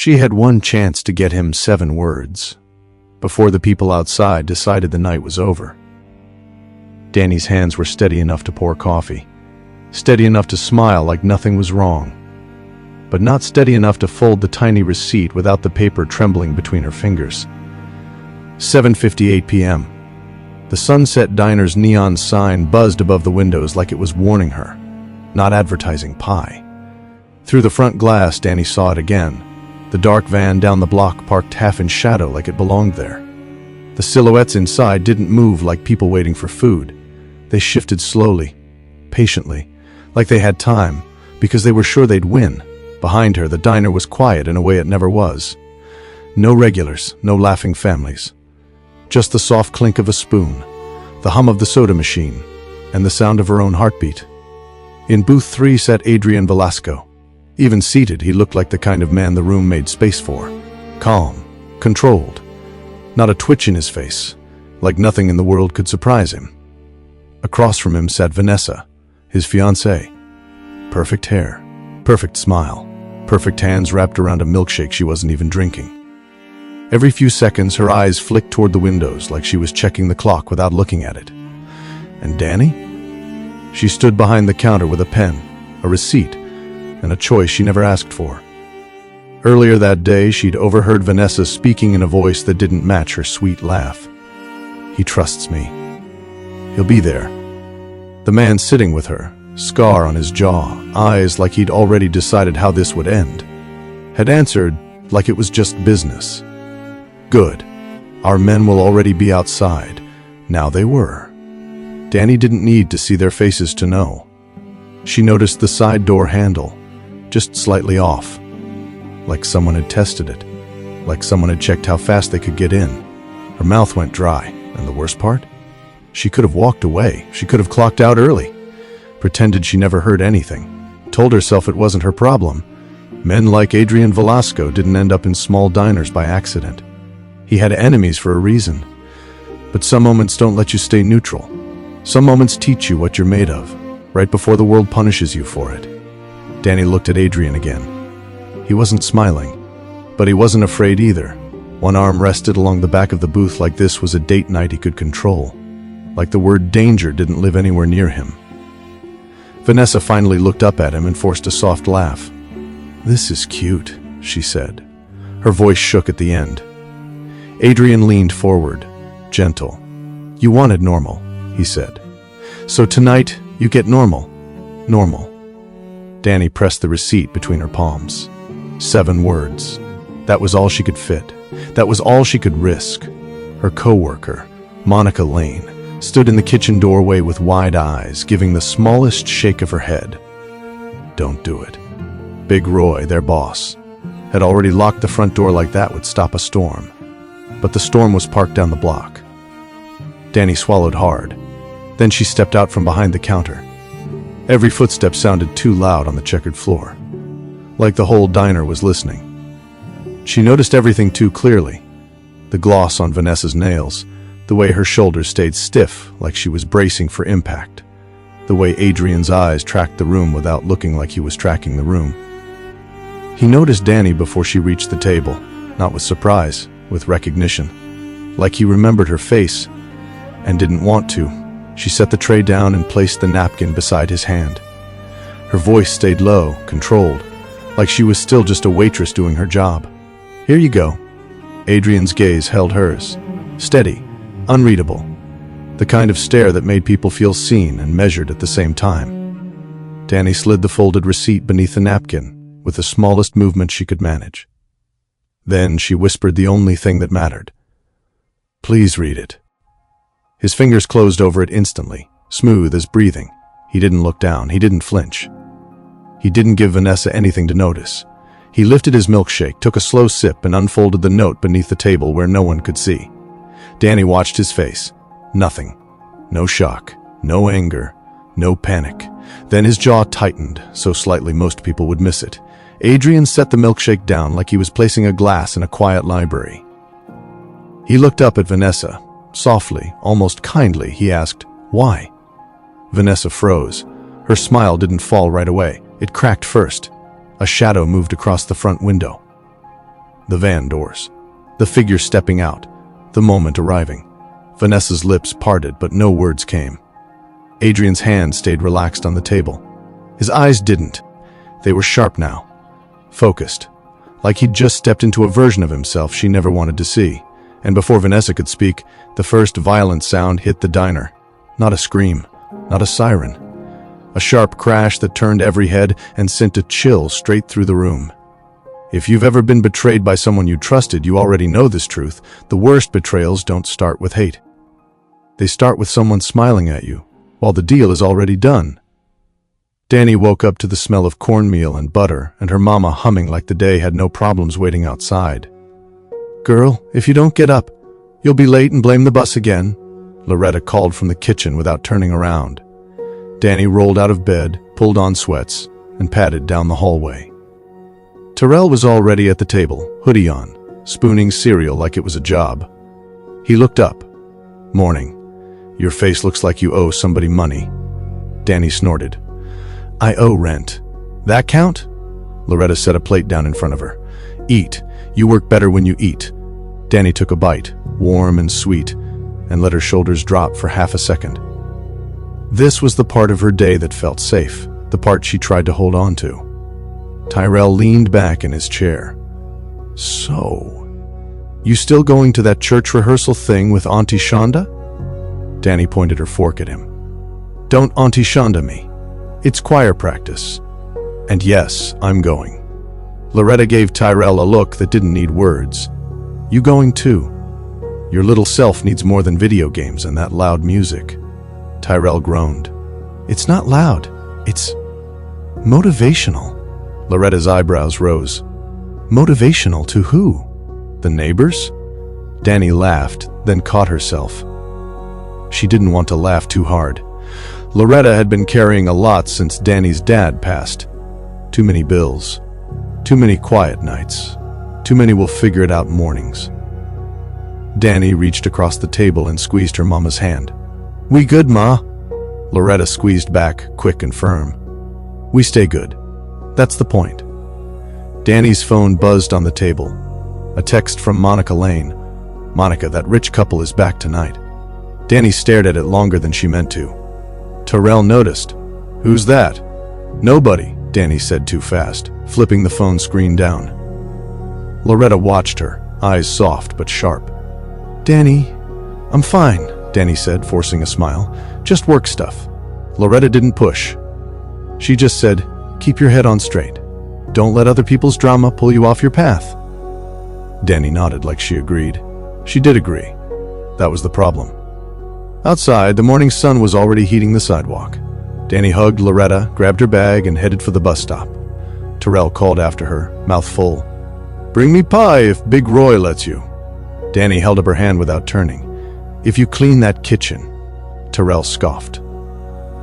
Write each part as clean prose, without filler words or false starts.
She had one chance to get him 7 words before the people outside decided the night was over. Dani's hands were steady enough to pour coffee, steady enough to smile like nothing was wrong, but not steady enough to fold the tiny receipt without the paper trembling between her fingers. 7:58 p.m. The Sunset Diner's neon sign buzzed above the windows like it was warning her, not advertising pie. Through the front glass, Dani saw it again. The dark van down the block parked half in shadow like it belonged there. The silhouettes inside didn't move like people waiting for food. They shifted slowly, patiently, like they had time, because they were sure they'd win. Behind her, the diner was quiet in a way it never was. No regulars, no laughing families. Just the soft clink of a spoon, the hum of the soda machine, and the sound of her own heartbeat. In booth 3 sat Adrian Velasco. Even seated, he looked like the kind of man the room made space for. Calm, controlled, not a twitch in his face, like nothing in the world could surprise him. Across from him sat Vanessa, his fiancée. Perfect hair, perfect smile, perfect hands wrapped around a milkshake she wasn't even drinking. Every few seconds, her eyes flicked toward the windows like she was checking the clock without looking at it. And Dani? She stood behind the counter with a pen, a receipt, and a choice she never asked for. Earlier that day, she'd overheard Vanessa speaking in a voice that didn't match her sweet laugh. "He trusts me. He'll be there." The man sitting with her, scar on his jaw, eyes like he'd already decided how this would end, had answered like it was just business. "Good. Our men will already be outside." Now they were. Dani didn't need to see their faces to know. She noticed the side door handle, just slightly off, like someone had tested it, like someone had checked how fast they could get in. Her mouth went dry, and the worst part? She could have walked away. She could have clocked out early, pretended she never heard anything, told herself it wasn't her problem. Men like Adrian Velasco didn't end up in small diners by accident. He had enemies for a reason. But some moments don't let you stay neutral. Some moments teach you what you're made of, right before the world punishes you for it. Dani looked at Adrian again. He wasn't smiling, but he wasn't afraid either. One arm rested along the back of the booth like this was a date night he could control, like the word danger didn't live anywhere near him. Vanessa finally looked up at him and forced a soft laugh. "This is cute," she said. Her voice shook at the end. Adrian leaned forward, gentle. "You wanted normal," he said. "So tonight, you get normal. Normal." Dani pressed the receipt between her palms. 7 words. That was all she could fit. That was all she could risk. Her co-worker, Monica Lane, stood in the kitchen doorway with wide eyes, giving the smallest shake of her head. Don't do it. Big Roy, their boss, had already locked the front door like that would stop a storm. But the storm was parked down the block. Dani swallowed hard. Then she stepped out from behind the counter. Every footstep sounded too loud on the checkered floor, like the whole diner was listening. She noticed everything too clearly. The gloss on Vanessa's nails, the way her shoulders stayed stiff like she was bracing for impact, the way Adrian's eyes tracked the room without looking like he was tracking the room. He noticed Dani before she reached the table, not with surprise, with recognition, like he remembered her face and didn't want to. She set the tray down and placed the napkin beside his hand. Her voice stayed low, controlled, like she was still just a waitress doing her job. "Here you go." Adrian's gaze held hers, steady, unreadable, the kind of stare that made people feel seen and measured at the same time. Dani slid the folded receipt beneath the napkin with the smallest movement she could manage. Then she whispered the only thing that mattered. "Please read it." His fingers closed over it instantly, smooth as breathing. He didn't look down. He didn't flinch. He didn't give Vanessa anything to notice. He lifted his milkshake, took a slow sip, and unfolded the note beneath the table where no one could see. Dani watched his face. Nothing. No shock. No anger. No panic. Then his jaw tightened, so slightly most people would miss it. Adrian set the milkshake down like he was placing a glass in a quiet library. He looked up at Vanessa. Softly, almost kindly, he asked, "Why?" Vanessa froze. Her smile didn't fall right away. It cracked first. A shadow moved across the front window. The van doors. The figure stepping out. The moment arriving. Vanessa's lips parted, but no words came. Adrian's hand stayed relaxed on the table. His eyes didn't. They were sharp now. Focused. Like he'd just stepped into a version of himself she never wanted to see. And before Vanessa could speak, the first violent sound hit the diner. Not a scream. Not a siren. A sharp crash that turned every head and sent a chill straight through the room. If you've ever been betrayed by someone you trusted, you already know this truth. The worst betrayals don't start with hate. They start with someone smiling at you, while the deal is already done. Dani woke up to the smell of cornmeal and butter, and her mama humming like the day had no problems waiting outside. "Girl, if you don't get up, you'll be late and blame the bus again," Loretta called from the kitchen without turning around. Dani rolled out of bed, pulled on sweats, and padded down the hallway. Terrell was already at the table, hoodie on, spooning cereal like it was a job. He looked up. "Morning. Your face looks like you owe somebody money." Dani snorted. "I owe rent. That count?" Loretta set a plate down in front of her. "Eat. You work better when you eat." Dani took a bite, warm and sweet, and let her shoulders drop for half a second. This was the part of her day that felt safe, the part she tried to hold on to. Tyrell leaned back in his chair. "So, you still going to that church rehearsal thing with Auntie Shonda?" Dani pointed her fork at him. "Don't Auntie Shonda me. It's choir practice. And yes, I'm going." Loretta gave Tyrell a look that didn't need words. "You going too? Your little self needs more than video games and that loud music." Tyrell groaned. "It's not loud. It's motivational." Loretta's eyebrows rose. "Motivational to who? The neighbors?" Dani laughed, then caught herself. She didn't want to laugh too hard. Loretta had been carrying a lot since Dani's dad passed. Too many bills. Too many quiet nights. Too many we'll figure it out mornings. Dani reached across the table and squeezed her mama's hand. "We good, Ma?" Loretta squeezed back, quick and firm. "We stay good. That's the point." Dani's phone buzzed on the table. A text from Monica Lane. "Monica, that rich couple is back tonight." Dani stared at it longer than she meant to. Terrell noticed. "Who's that?" "Nobody," Dani said too fast, flipping the phone screen down. Loretta watched her, eyes soft but sharp. "Dani, I'm fine," Dani said, forcing a smile. "Just work stuff." Loretta didn't push. She just said, "Keep your head on straight. Don't let other people's drama pull you off your path." Dani nodded like she agreed. She did agree. That was the problem. Outside, the morning sun was already heating the sidewalk. Dani hugged Loretta, grabbed her bag, and headed for the bus stop. Terrell called after her, mouth full. "Bring me pie if Big Roy lets you." Dani held up her hand without turning. "If you clean that kitchen," Terrell scoffed.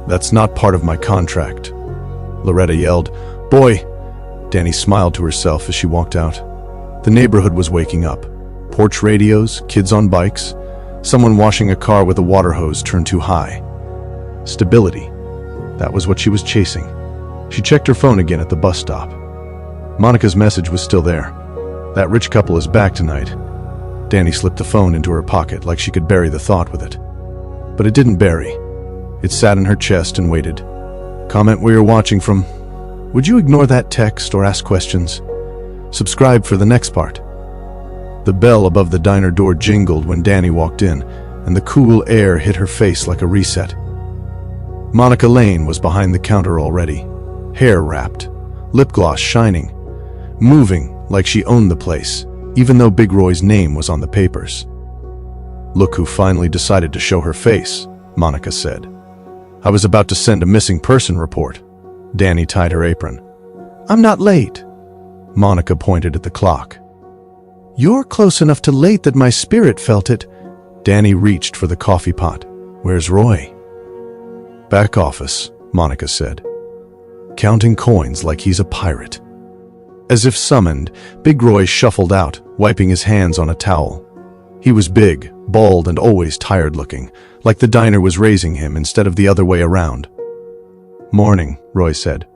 "That's not part of my contract." Loretta yelled, "Boy!" Dani smiled to herself as she walked out. The neighborhood was waking up. Porch radios, kids on bikes, someone washing a car with a water hose turned too high. Stability. That was what she was chasing. She checked her phone again at the bus stop. Monica's message was still there. "That rich couple is back tonight." Dani slipped the phone into her pocket like she could bury the thought with it. But it didn't bury. It sat in her chest and waited. Comment where you're watching from. Would you ignore that text or ask questions? Subscribe for the next part. The bell above the diner door jingled when Dani walked in, and the cool air hit her face like a reset. Monica Lane was behind the counter already, hair wrapped, lip gloss shining, moving like she owned the place, even though Big Roy's name was on the papers. "Look who finally decided to show her face," Monica said. "I was about to send a missing person report." Dani tied her apron. "I'm not late." Monica pointed at the clock. "You're close enough to late that my spirit felt it." Dani reached for the coffee pot. "Where's Roy?" "Back office," Monica said, counting coins like he's a pirate. As if summoned, Big Roy shuffled out, wiping his hands on a towel. He was big, bald, and always tired-looking, like the diner was raising him instead of the other way around. "Morning," Roy said.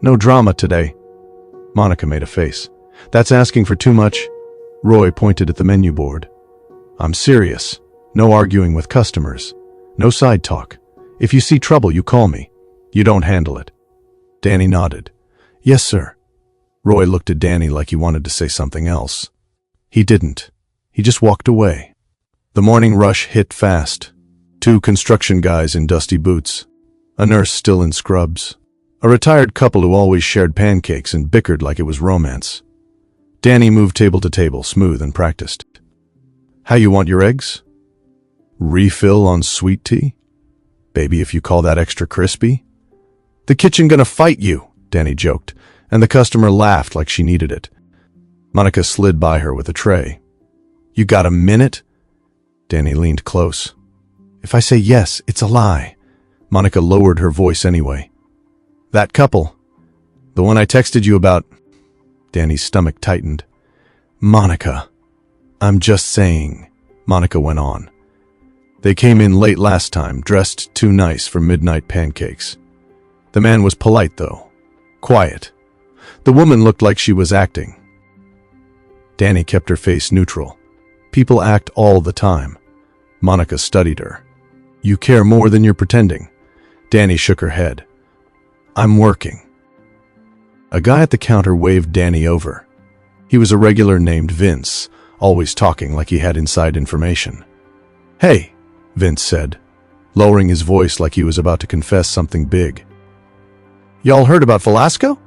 "No drama today." Monica made a face. "That's asking for too much. Roy pointed at the menu board. I'm serious. No arguing with customers. No side talk. If you see trouble, you call me. You don't handle it. Dani nodded. Yes, sir. Roy looked at Dani like he wanted to say something else. He didn't. He just walked away. The morning rush hit fast. 2 construction guys in dusty boots. A nurse still in scrubs. A retired couple who always shared pancakes and bickered like it was romance. Dani moved table to table, smooth and practiced. How you want your eggs? Refill on sweet tea? Baby, if you call that extra crispy? The kitchen gonna fight you, Dani joked, and the customer laughed like she needed it. Monica slid by her with a tray. You got a minute? Dani leaned close. If I say yes, it's a lie. Monica lowered her voice anyway. That couple, the one I texted you about. Dani's stomach tightened. Monica. I'm just saying, Monica went on. They came in late last time, dressed too nice for midnight pancakes. The man was polite, though. Quiet. The woman looked like she was acting. Dani kept her face neutral. People act all the time. Monica studied her. You care more than you're pretending. Dani shook her head. I'm working. A guy at the counter waved Dani over. He was a regular named Vince, always talking like he had inside information. Hey, Vince said, lowering his voice like he was about to confess something big. Y'all heard about Velasco?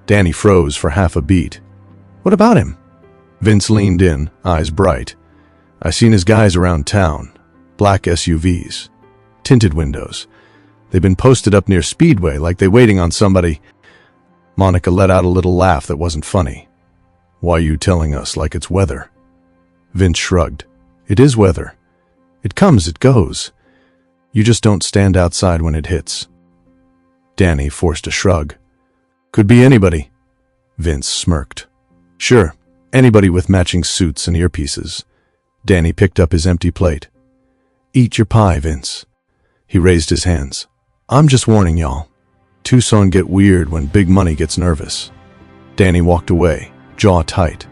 Dani froze for half a beat. What about him? Vince leaned in, eyes bright. I seen his guys around town. Black SUVs. Tinted windows. They've been posted up near Speedway like they waiting on somebody. Monica let out a little laugh that wasn't funny. Why are you telling us like it's weather? Vince shrugged. It is weather. It comes, it goes. You just don't stand outside when it hits. Dani forced a shrug. Could be anybody. Vince smirked. Sure, anybody with matching suits and earpieces. Dani picked up his empty plate. Eat your pie, Vince. He raised his hands. I'm just warning y'all. Tucson get weird when big money gets nervous. Dani walked away, jaw tight.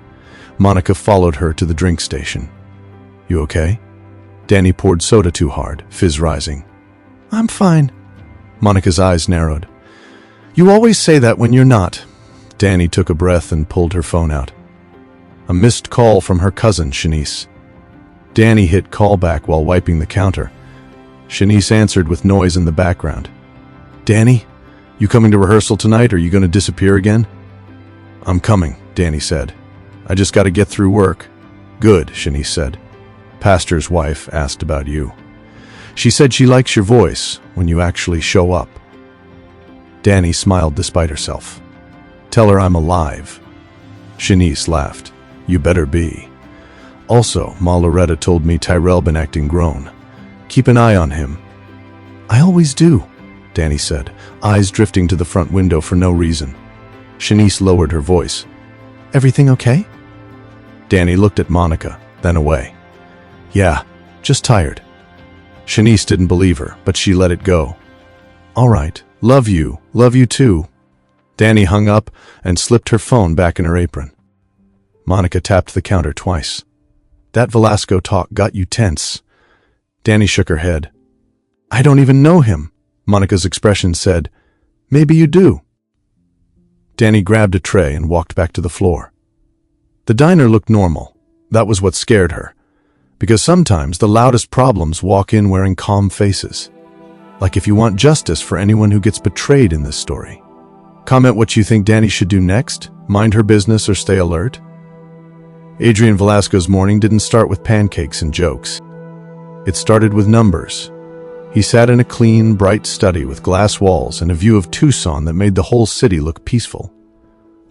Monica followed her to the drink station. You okay? Dani poured soda too hard, fizz rising. I'm fine. Monica's eyes narrowed. You always say that when you're not. Dani took a breath and pulled her phone out. A missed call from her cousin, Shanice. Dani hit callback while wiping the counter. Shanice answered with noise in the background. Dani, you coming to rehearsal tonight or are you going to disappear again? I'm coming, Dani said. I just got to get through work. Good, Shanice said. Pastor's wife asked about you. She said she likes your voice when you actually show up. Dani smiled despite herself. Tell her I'm alive. Shanice laughed. You better be. Also, Ma Loretta told me Tyrell been acting grown. Keep an eye on him. I always do, Dani said, eyes drifting to the front window for no reason. Shanice lowered her voice. Everything okay? Dani looked at Monica, then away. Yeah, just tired. Shanice didn't believe her, but she let it go. All right, love you too. Dani hung up and slipped her phone back in her apron. Monica tapped the counter twice. That Velasco talk got you tense. Dani shook her head. I don't even know him, Monica's expression said. Maybe you do. Dani grabbed a tray and walked back to the floor. The diner looked normal. That was what scared her. Because sometimes the loudest problems walk in wearing calm faces. Like if you want justice for anyone who gets betrayed in this story. Comment what you think Dani should do next, mind her business or stay alert. Adrian Velasco's morning didn't start with pancakes and jokes. It started with numbers. He sat in a clean, bright study with glass walls and a view of Tucson that made the whole city look peaceful.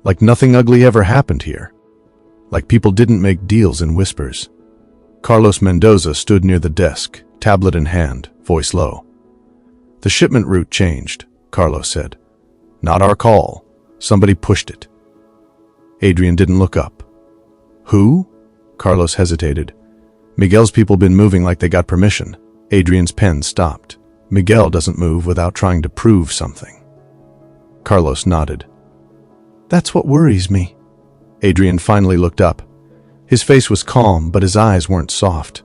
Like nothing ugly ever happened here. Like people didn't make deals in whispers. Carlos Mendoza stood near the desk, tablet in hand, voice low. The shipment route changed, Carlos said. Not our call. Somebody pushed it. Adrian didn't look up. Who? Carlos hesitated. Miguel's people been moving like they got permission. Adrian's pen stopped. Miguel doesn't move without trying to prove something. Carlos nodded. That's what worries me. Adrian finally looked up. His face was calm, but his eyes weren't soft.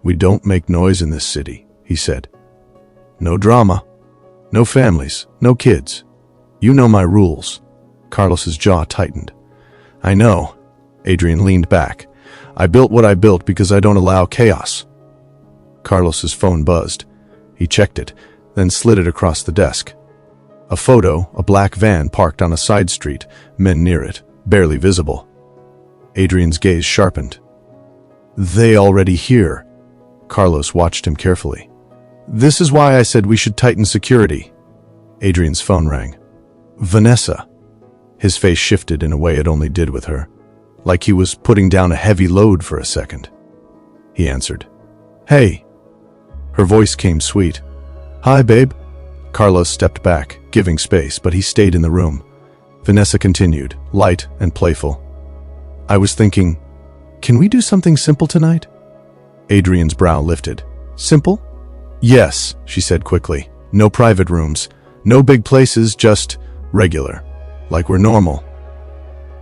"We don't make noise in this city," he said. "No drama. No families. No kids. You know my rules." Carlos's jaw tightened. "I know." Adrian leaned back. "I built what I built because I don't allow chaos." Carlos's phone buzzed. He checked it, then slid it across the desk. A photo, a black van parked on a side street, men near it, barely visible. Adrian's gaze sharpened. "They already here." Carlos watched him carefully. "This is why I said we should tighten security." Adrian's phone rang. "Vanessa." His face shifted in a way it only did with her, like he was putting down a heavy load for a second. He answered. "Hey." Her voice came sweet. "Hi, babe." Carlos stepped back, giving space, but he stayed in the room. Vanessa continued, light and playful. "I was thinking, can we do something simple tonight?" Adrian's brow lifted. "Simple?" "Yes," she said quickly. "No private rooms. No big places, just regular. Like we're normal."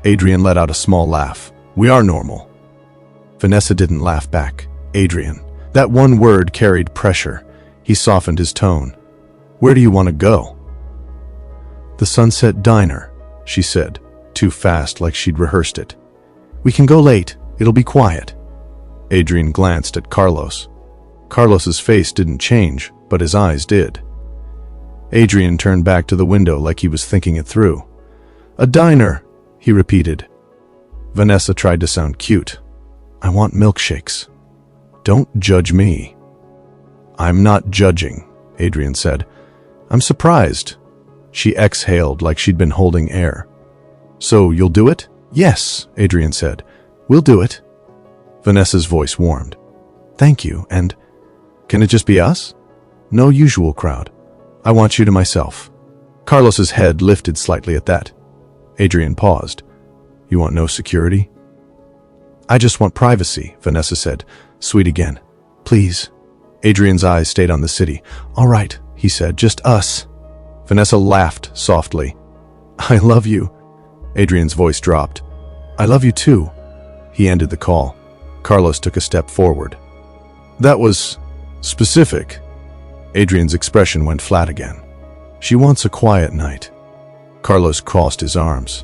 Adrian let out a small laugh. "We are normal." Vanessa didn't laugh back. "Adrian." That one word carried pressure. He softened his tone. "Where do you want to go?" "The Sunset Diner," she said, too fast, like she'd rehearsed it. "We can go late. It'll be quiet." Adrian glanced at Carlos. Carlos's face didn't change, but his eyes did. Adrian turned back to the window like he was thinking it through. "A diner," he repeated. Vanessa tried to sound cute. "I want milkshakes." "Don't judge me." "I'm not judging," Adrian said. "I'm surprised." She exhaled like she'd been holding air. "So you'll do it?" "Yes," Adrian said. "We'll do it." Vanessa's voice warmed. "Thank you, and can it just be us? No usual crowd. I want you to myself." Carlos's head lifted slightly at that. Adrian paused. "You want no security?" "I just want privacy," Vanessa said, sweet again. "Please." Adrian's eyes stayed on the city. "All right," he said, "just us." Vanessa laughed softly. "I love you." Adrian's voice dropped. "I love you too." He ended the call. Carlos took a step forward. "That was specific." Adrian's expression went flat again. "She wants a quiet night." Carlos crossed his arms.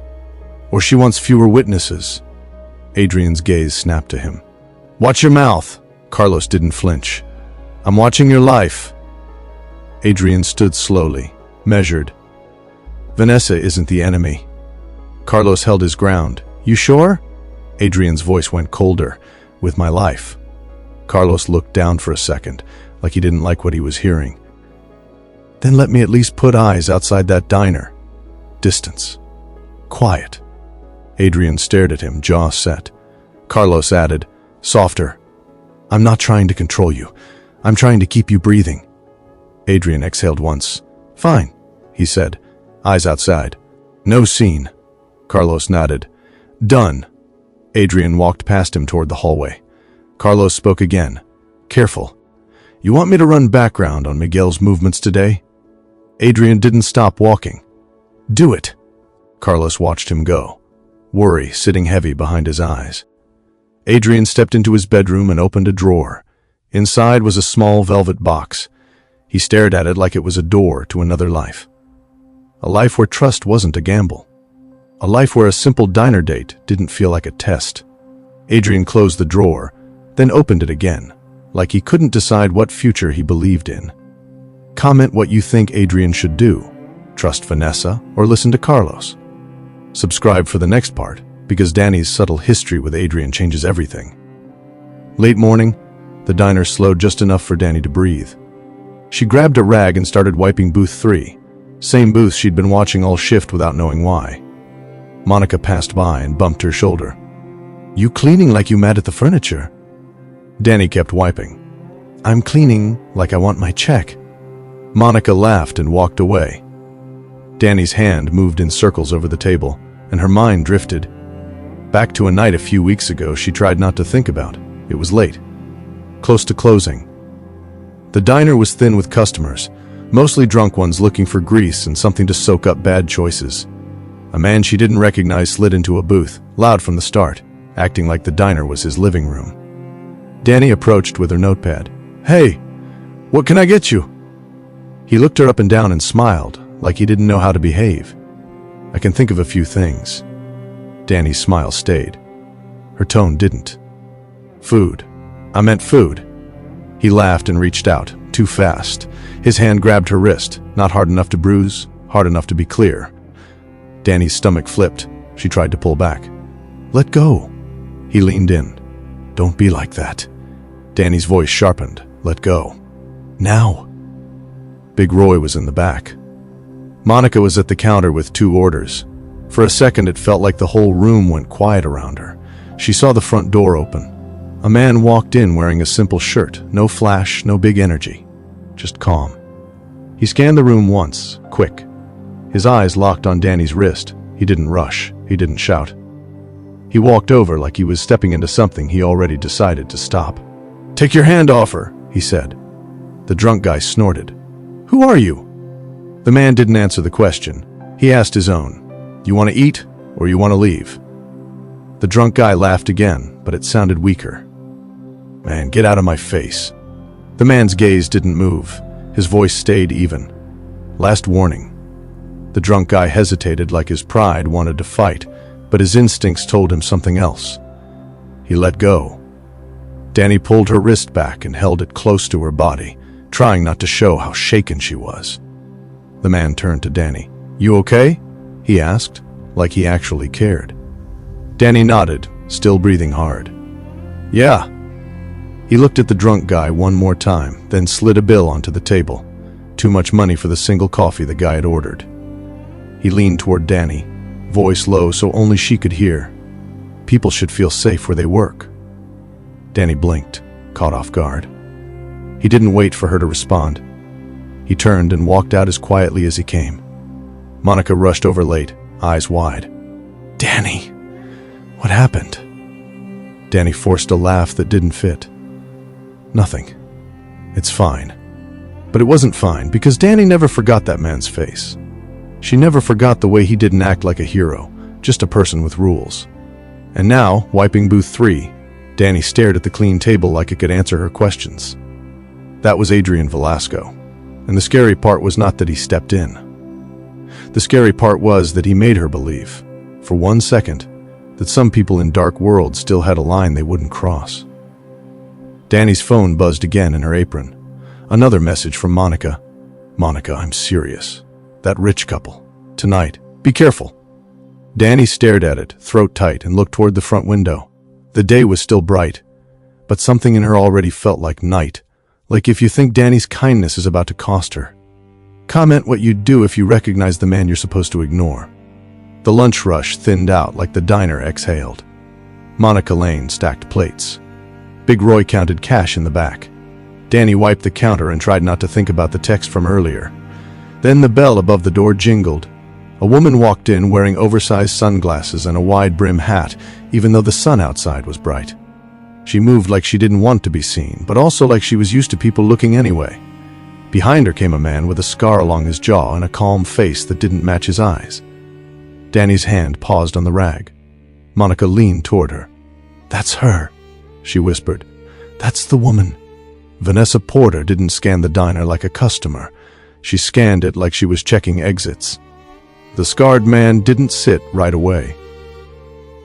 "Or she wants fewer witnesses." Adrian's gaze snapped to him. "Watch your mouth." Carlos didn't flinch. "I'm watching your life." Adrian stood slowly, measured. "Vanessa isn't the enemy." Carlos held his ground. "You sure?" Adrian's voice went colder. "With my life." Carlos looked down for a second, like he didn't like what he was hearing. "Then let me at least put eyes outside that diner." Distance. Quiet. Adrian stared at him, jaw set. Carlos added, softer, "I'm not trying to control you. I'm trying to keep you breathing." Adrian exhaled once. "Fine," he said, eyes outside. "No scene." Carlos nodded. "Done." Adrian walked past him toward the hallway. Carlos spoke again. "Careful. You want me to run background on Miguel's movements today?" Adrian didn't stop walking. "Do it." Carlos watched him go, worry sitting heavy behind his eyes. Adrian stepped into his bedroom and opened a drawer. Inside was a small velvet box. He stared at it like it was a door to another life. A life where trust wasn't a gamble. A life where a simple diner date didn't feel like a test. Adrian closed the drawer, then opened it again, like he couldn't decide what future he believed in. Comment what you think Adrian should do. Trust Vanessa or listen to Carlos. Subscribe for the next part, because Dani's subtle history with Adrian changes everything. Late morning, the diner slowed just enough for Dani to breathe. She grabbed a rag and started wiping booth 3, same booth she'd been watching all shift without knowing why. Monica passed by and bumped her shoulder. "You cleaning like you mad at the furniture?" Dani kept wiping. "I'm cleaning like I want my check." Monica laughed and walked away. Dani's hand moved in circles over the table, and her mind drifted. Back to a night a few weeks ago she tried not to think about. It was late. Close to closing. The diner was thin with customers, mostly drunk ones looking for grease and something to soak up bad choices. A man she didn't recognize slid into a booth, loud from the start, acting like the diner was his living room. Dani approached with her notepad. "Hey, what can I get you?" He looked her up and down and smiled, like he didn't know how to behave. "I can think of a few things." Dani's smile stayed. Her tone didn't. "Food. I meant food." He laughed and reached out, too fast. His hand grabbed her wrist, not hard enough to bruise, hard enough to be clear. Dani's stomach flipped. She tried to pull back. "Let go." He leaned in. "Don't be like that." Dani's voice sharpened. "Let go. Now." Big Roy was in the back. Monica was at the counter with 2 orders. For a second it felt like the whole room went quiet around her. She saw the front door open. A man walked in wearing a simple shirt, no flash, no big energy, just calm. He scanned the room once, quick. His eyes locked on Dani's wrist. He didn't rush, he didn't shout. He walked over like he was stepping into something he already decided to stop. "Take your hand off her," he said. The drunk guy snorted. "Who are you?" The man didn't answer the question. He asked his own. "You want to eat, or you want to leave?" The drunk guy laughed again, but it sounded weaker. "Man, get out of my face." The man's gaze didn't move. His voice stayed even. "Last warning." The drunk guy hesitated like his pride wanted to fight, but his instincts told him something else. He let go. Dani pulled her wrist back and held it close to her body, trying not to show how shaken she was. The man turned to Dani. "You okay?" he asked, like he actually cared. Dani nodded, still breathing hard. "Yeah." He looked at the drunk guy one more time, then slid a bill onto the table. Too much money for the single coffee the guy had ordered. He leaned toward Dani, voice low so only she could hear. "People should feel safe where they work." Dani blinked, caught off guard. He didn't wait for her to respond. He turned and walked out as quietly as he came. Monica rushed over late, eyes wide. "Dani, what happened?" Dani forced a laugh that didn't fit. "Nothing. It's fine." But it wasn't fine because Dani never forgot that man's face. She never forgot the way he didn't act like a hero, just a person with rules. And now, wiping booth 3, Dani stared at the clean table like it could answer her questions. That was Adrian Velasco. And the scary part was not that he stepped in. The scary part was that he made her believe, for 1 second, that some people in dark worlds still had a line they wouldn't cross. Dani's phone buzzed again in her apron. Another message from Monica. "Monica, I'm serious. That rich couple. Tonight. Be careful." Dani stared at it, throat tight, and looked toward the front window. The day was still bright, but something in her already felt like night. Like if you think Dani's kindness is about to cost her. Comment what you'd do if you recognize the man you're supposed to ignore. The lunch rush thinned out like the diner exhaled. Monica Lane stacked plates. Big Roy counted cash in the back. Dani wiped the counter and tried not to think about the text from earlier. Then the bell above the door jingled. A woman walked in wearing oversized sunglasses and a wide-brim hat, even though the sun outside was bright. She moved like she didn't want to be seen, but also like she was used to people looking anyway. Behind her came a man with a scar along his jaw and a calm face that didn't match his eyes. Dani's hand paused on the rag. Monica leaned toward her. "That's her," she whispered. "That's the woman." Vanessa Porter didn't scan the diner like a customer. She scanned it like she was checking exits. The scarred man didn't sit right away.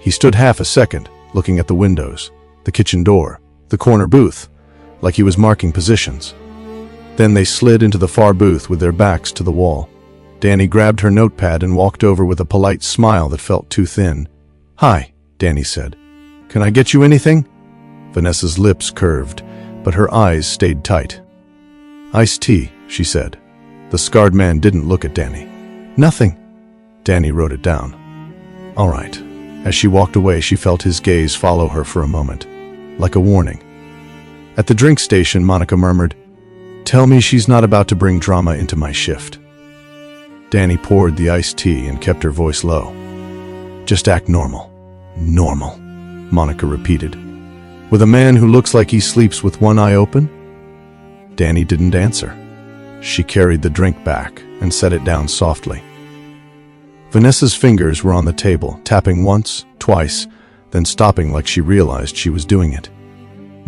He stood half a second, looking at the windows, the kitchen door, the corner booth, like he was marking positions. Then they slid into the far booth with their backs to the wall. Dani grabbed her notepad and walked over with a polite smile that felt too thin. "Hi," Dani said. "Can I get you anything?" Vanessa's lips curved, but her eyes stayed tight. "Iced tea," she said. The scarred man didn't look at Dani. "Nothing." Dani wrote it down. "All right." As she walked away, she felt his gaze follow her for a moment, like a warning. At the drink station, Monica murmured, "Tell me she's not about to bring drama into my shift." Dani poured the iced tea and kept her voice low. "Just act normal." "Normal," Monica repeated. "With a man who looks like he sleeps with one eye open?" Dani didn't answer. She carried the drink back and set it down softly. Vanessa's fingers were on the table, tapping once, twice, then stopping like she realized she was doing it.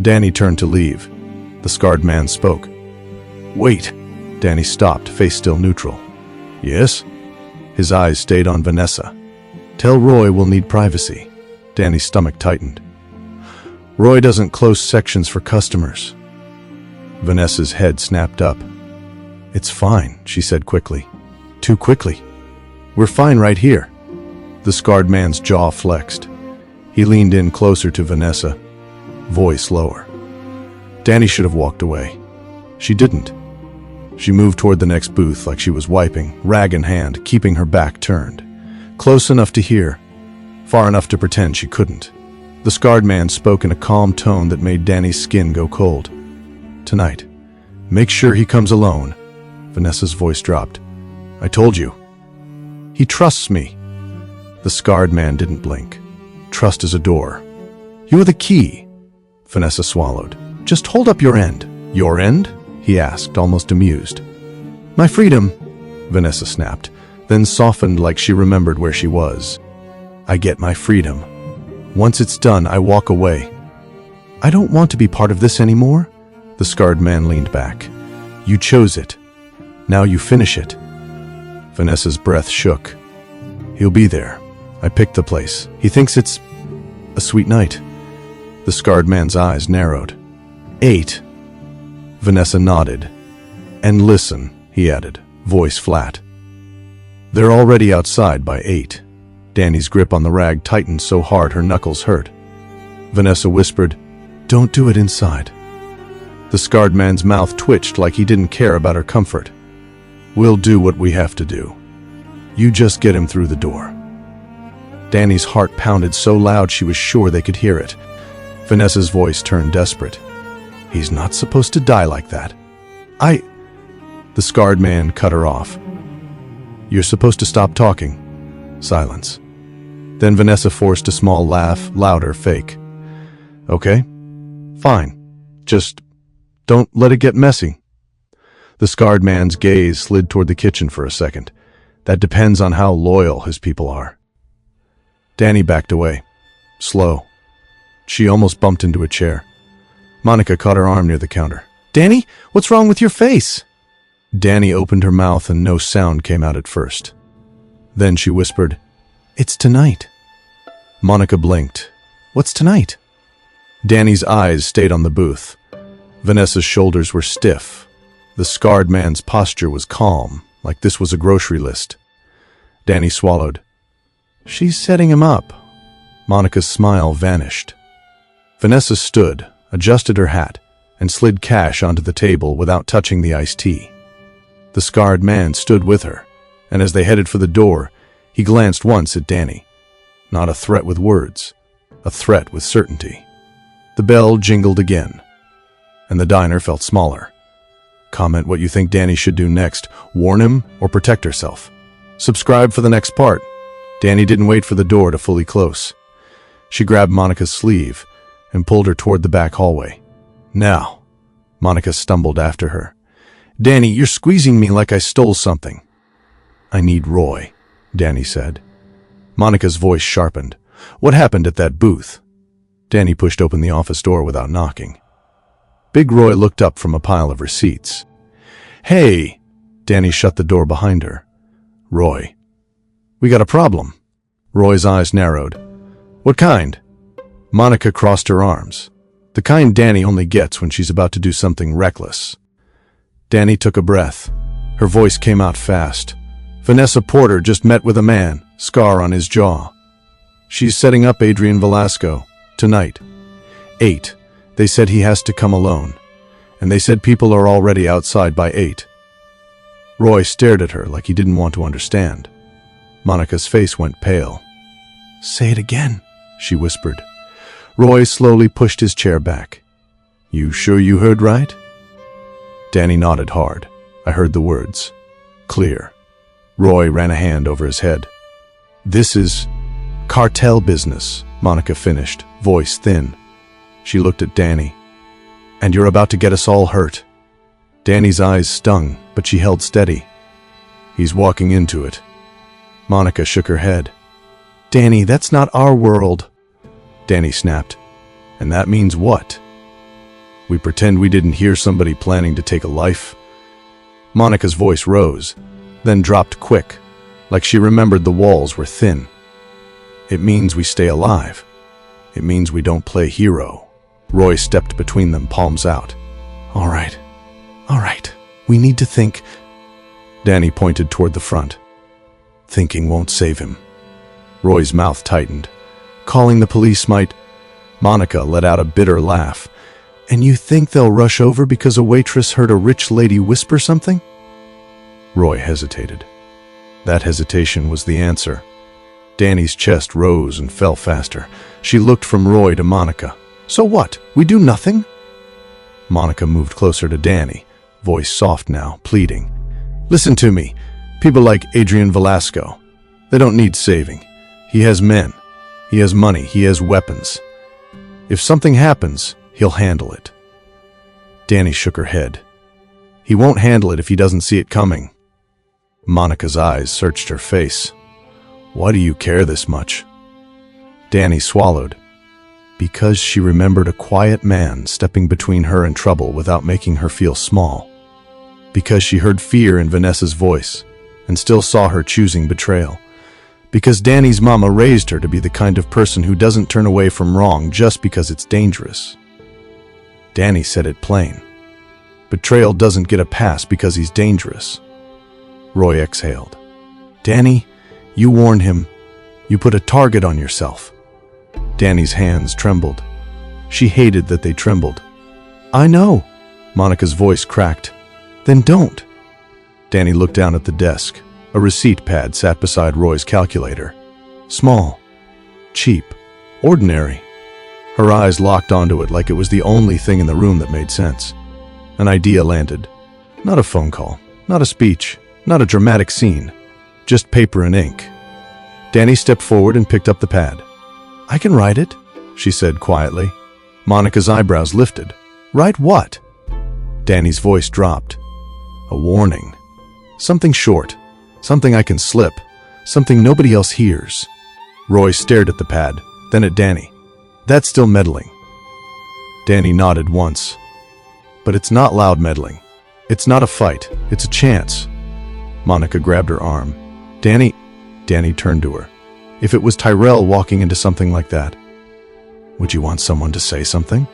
Dani turned to leave. The scarred man spoke. "Wait." Dani stopped, face still neutral. "Yes?" His eyes stayed on Vanessa. "Tell Roy we'll need privacy." Dani's stomach tightened. "Roy doesn't close sections for customers." Vanessa's head snapped up. "It's fine," she said quickly. "Too quickly. We're fine right here." The scarred man's jaw flexed. He leaned in closer to Vanessa, voice lower. Dani should have walked away. She didn't. She moved toward the next booth like she was wiping, rag in hand, keeping her back turned. Close enough to hear, far enough to pretend she couldn't. The scarred man spoke in a calm tone that made Dani's skin go cold. "Tonight, make sure he comes alone." Vanessa's voice dropped. "I told you. He trusts me." The scarred man didn't blink. "Trust is a door. You're the key." Vanessa swallowed. "Just hold up your end." "Your end?" he asked, almost amused. "My freedom," Vanessa snapped, then softened like she remembered where she was. "I get my freedom. Once it's done, I walk away." "I don't want to be part of this anymore." The scarred man leaned back. "You chose it. Now you finish it." Vanessa's breath shook. "He'll be there. I picked the place. He thinks it's a sweet night." The scarred man's eyes narrowed. 8. Vanessa nodded. "And listen," he added, voice flat. "They're already outside by 8. Dani's grip on the rag tightened so hard her knuckles hurt. Vanessa whispered, "Don't do it inside." The scarred man's mouth twitched like he didn't care about her comfort. "We'll do what we have to do. You just get him through the door." Dani's heart pounded so loud she was sure they could hear it. Vanessa's voice turned desperate. "He's not supposed to die like that." The scarred man cut her off. "You're supposed to stop talking." Silence. Then Vanessa forced a small laugh, louder, fake. "Okay, fine. Just don't let it get messy." The scarred man's gaze slid toward the kitchen for a second. "That depends on how loyal his people are." Dani backed away. Slow. She almost bumped into a chair. Monica caught her arm near the counter. "Dani, what's wrong with your face?" Dani opened her mouth and no sound came out at first. Then she whispered, "It's tonight." Monica blinked. "What's tonight?" Dani's eyes stayed on the booth. Vanessa's shoulders were stiff. The scarred man's posture was calm, like this was a grocery list. Dani swallowed. "She's setting him up." Monica's smile vanished. Vanessa stood, adjusted her hat, and slid cash onto the table without touching the iced tea. The scarred man stood with her, and as they headed for the door, he glanced once at Dani. Not a threat with words, a threat with certainty. The bell jingled again, and the diner felt smaller. Comment what you think Dani should do next, warn him or protect herself. Subscribe for the next part. Dani didn't wait for the door to fully close. She grabbed Monica's sleeve and pulled her toward the back hallway. "Now." Monica stumbled after her. "Dani, you're squeezing me like I stole something." "I need Roy," Dani said. Monica's voice sharpened. "What happened at that booth?" Dani pushed open the office door without knocking. Big Roy looked up from a pile of receipts. "Hey!" Dani shut the door behind her. "Roy, we got a problem." Roy's eyes narrowed. "What kind?" Monica crossed her arms. The kind Dani only gets when she's about to do something reckless. Dani took a breath. Her voice came out fast. "Vanessa Porter just met with a man, scar on his jaw. She's setting up Adrian Velasco, tonight. 8. They said he has to come alone. And they said people are already outside by 8. Roy stared at her like he didn't want to understand. Monica's face went pale. "Say it again," she whispered. Roy slowly pushed his chair back. "You sure you heard right?" Dani nodded hard. I heard the words. Clear. Roy ran a hand over his head. "This is cartel business," Monica finished, voice thin. She looked at Dani. "And you're about to get us all hurt." Dani's eyes stung, but she held steady. "He's walking into it." Monica shook her head. "Dani, that's not our world." Dani snapped. And that means what? We pretend we didn't hear somebody planning to take a life? Monica's voice rose, then dropped quick, like she remembered the walls were thin. It means we stay alive. It means we don't play hero. Roy stepped between them, palms out. All right. We need to think. Dani pointed toward the front. Thinking won't save him. Roy's mouth tightened. Calling the police might. Monica let out a bitter laugh. And you think they'll rush over because a waitress heard a rich lady whisper something? Roy hesitated. That hesitation was the answer. Dani's chest rose and fell faster. She looked from Roy to Monica. So what? We do nothing? Monica moved closer to Dani, voice soft now, pleading. Listen to me. People like Adrian Velasco. They don't need saving. He has men. He has money. He has weapons. If something happens, he'll handle it. Dani shook her head. He won't handle it if he doesn't see it coming. Monica's eyes searched her face. Why do you care this much? Dani swallowed. Because she remembered a quiet man stepping between her and trouble without making her feel small. Because she heard fear in Vanessa's voice and still saw her choosing betrayal. Because Dani's mama raised her to be the kind of person who doesn't turn away from wrong just because it's dangerous. Dani said it plain. Betrayal doesn't get a pass because he's dangerous. Roy exhaled. Dani, you warned him. You put a target on yourself. Dani's hands trembled. She hated that they trembled. I know. Monica's voice cracked. Then don't. Dani looked down at the desk. A receipt pad sat beside Roy's calculator. Small, cheap, ordinary. Her eyes locked onto it like it was the only thing in the room that made sense. An idea landed. Not a phone call, not a speech, not a dramatic scene. Just paper and ink. Dani stepped forward and picked up the pad. I can write it, she said quietly. Monica's eyebrows lifted. Write what? Dani's voice dropped. A warning. Something short. Something I can slip. Something nobody else hears. Roy stared at the pad, then at Dani. That's still meddling. Dani nodded once. But it's not loud meddling. It's not a fight. It's a chance. Monica grabbed her arm. Dani turned to her. If it was Tyrell walking into something like that, would you want someone to say something?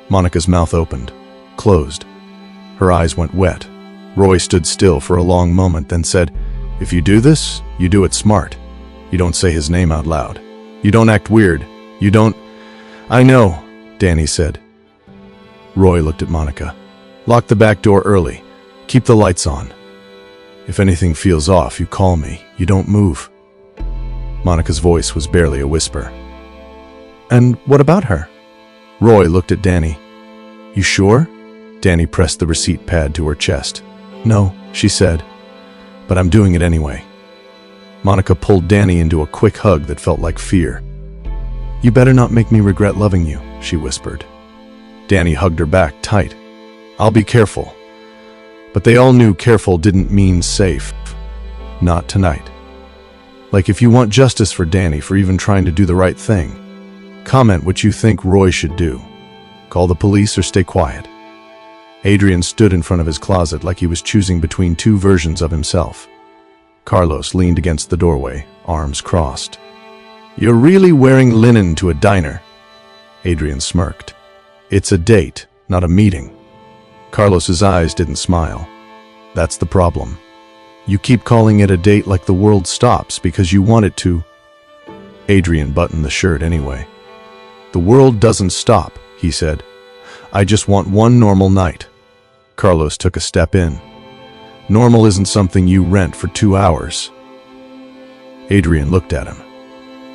Monica's mouth opened, closed. Her eyes went wet. Roy stood still for a long moment, then said, If you do this, you do it smart. You don't say his name out loud. You don't act weird. You don't... I know, Dani said. Roy looked at Monica. Lock the back door early. Keep the lights on. If anything feels off, you call me. You don't move. Monica's voice was barely a whisper. And what about her? Roy looked at Dani. You sure? Dani pressed the receipt pad to her chest. No, she said, but I'm doing it anyway. Monica pulled Dani into a quick hug that felt like fear. You better not make me regret loving you, she whispered. Dani hugged her back tight. I'll be careful. But they all knew careful didn't mean safe. Not tonight. Like if you want justice for Dani for even trying to do the right thing, comment what you think Roy should do. Call the police or stay quiet. Adrian stood in front of his closet like he was choosing between two versions of himself. Carlos leaned against the doorway, arms crossed. You're really wearing linen to a diner? Adrian smirked. It's a date, not a meeting. Carlos's eyes didn't smile. That's the problem. You keep calling it a date like the world stops because you want it to. Adrian buttoned the shirt anyway. The world doesn't stop, he said. I just want one normal night. Carlos took a step in. Normal isn't something you rent for 2 hours. Adrian looked at him.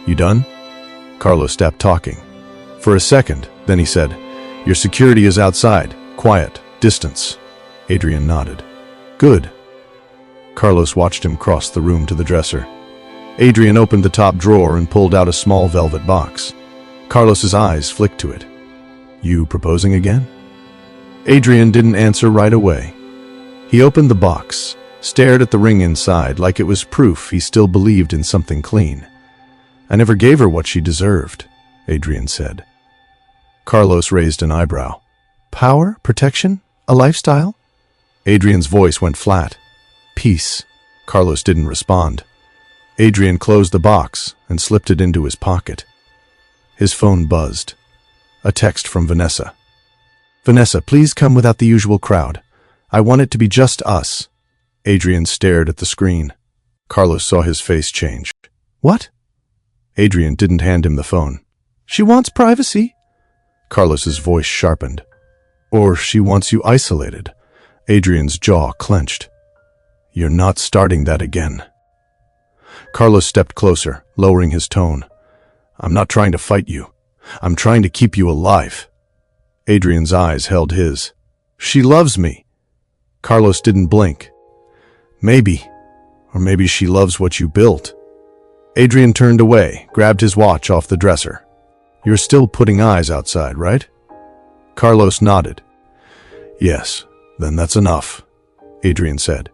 You done? Carlos stopped talking. For a second, then he said, Your security is outside. Quiet. Distance. Adrian nodded. Good. Carlos watched him cross the room to the dresser. Adrian opened the top drawer and pulled out a small velvet box. Carlos's eyes flicked to it. You proposing again? Adrian didn't answer right away. He opened the box, stared at the ring inside like it was proof he still believed in something clean. I never gave her what she deserved. Adrian said. Carlos raised an eyebrow. Power? Protection? A lifestyle? Adrian's voice went flat. Peace. Carlos didn't respond. Adrian closed the box and slipped it into his pocket. His phone buzzed. A text from Vanessa. Vanessa, please come without the usual crowd. I want it to be just us. Adrian stared at the screen. Carlos saw his face change. What? Adrian didn't hand him the phone. She wants privacy. Carlos's voice sharpened. Or she wants you isolated. Adrian's jaw clenched. You're not starting that again. Carlos stepped closer, lowering his tone. I'm not trying to fight you. I'm trying to keep you alive. Adrian's eyes held his. She loves me. Carlos didn't blink. Maybe. Or maybe she loves what you built. Adrian turned away, grabbed his watch off the dresser. You're still putting eyes outside, right? Carlos nodded. Yes, then that's enough, Adrian said.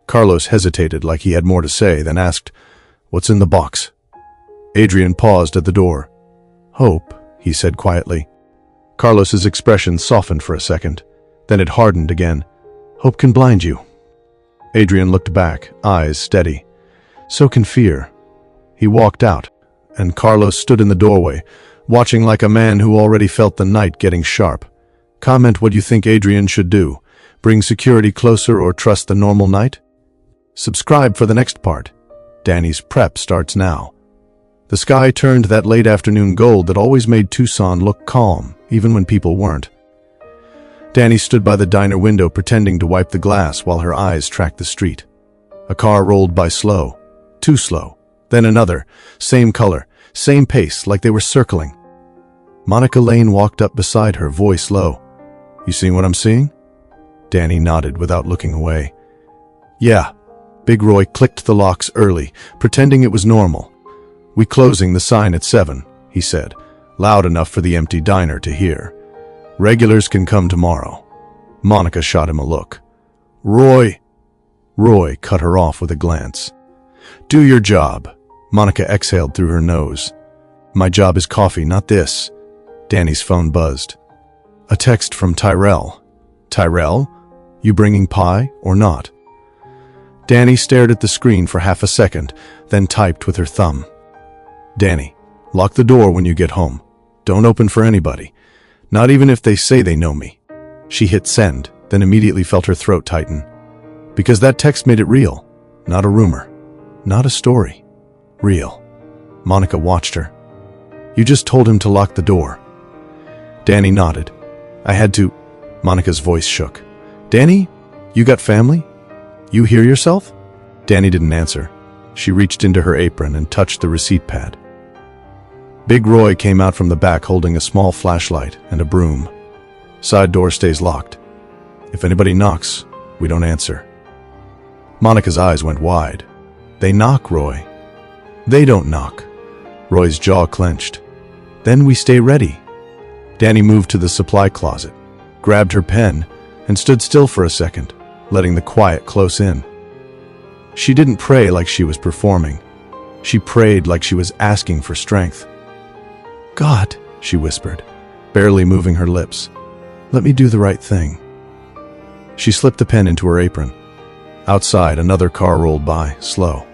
Carlos hesitated like he had more to say, then asked, What's in the box? Adrian paused at the door. Hope, he said quietly. Carlos's expression softened for a second. Then it hardened again. Hope can blind you. Adrian looked back, eyes steady. So can fear. He walked out, and Carlos stood in the doorway, watching like a man who already felt the night getting sharp. Comment what you think Adrian should do. Bring security closer or trust the normal night? Subscribe for the next part. Dani's prep starts now. The sky turned that late afternoon gold that always made Tucson look calm, even when people weren't. Dani stood by the diner window pretending to wipe the glass while her eyes tracked the street. A car rolled by slow, too slow, then another, same color, same pace, like they were circling. Monica Lane walked up beside her, voice low. You seeing what I'm seeing? Dani nodded without looking away. Yeah. Big Roy clicked the locks early, pretending it was normal. We closing the sign at 7, he said, loud enough for the empty diner to hear. Regulars can come tomorrow. Monica shot him a look. Roy cut her off with a glance. Do your job. Monica exhaled through her nose. My job is coffee, not this. Dani's phone buzzed. A text from Tyrell. Tyrell? You bringing pie or not? Dani stared at the screen for half a second, then typed with her thumb. Dani, lock the door when you get home. Don't open for anybody. Not even if they say they know me. She hit send, then immediately felt her throat tighten. Because that text made it real. Not a rumor. Not a story. Real. Monica watched her. You just told him to lock the door. Dani nodded. I had to. Monica's voice shook. Dani, you got family? You hear yourself? Dani didn't answer. She reached into her apron and touched the receipt pad. Big Roy came out from the back holding a small flashlight and a broom. Side door stays locked. If anybody knocks, we don't answer. Monica's eyes went wide. They knock, Roy. They don't knock. Roy's jaw clenched. Then we stay ready. Dani moved to the supply closet, grabbed her pen, and stood still for a second, letting the quiet close in. She didn't pray like she was performing. She prayed like she was asking for strength. God, she whispered, barely moving her lips. Let me do the right thing. She slipped the pen into her apron. Outside, another car rolled by, slow.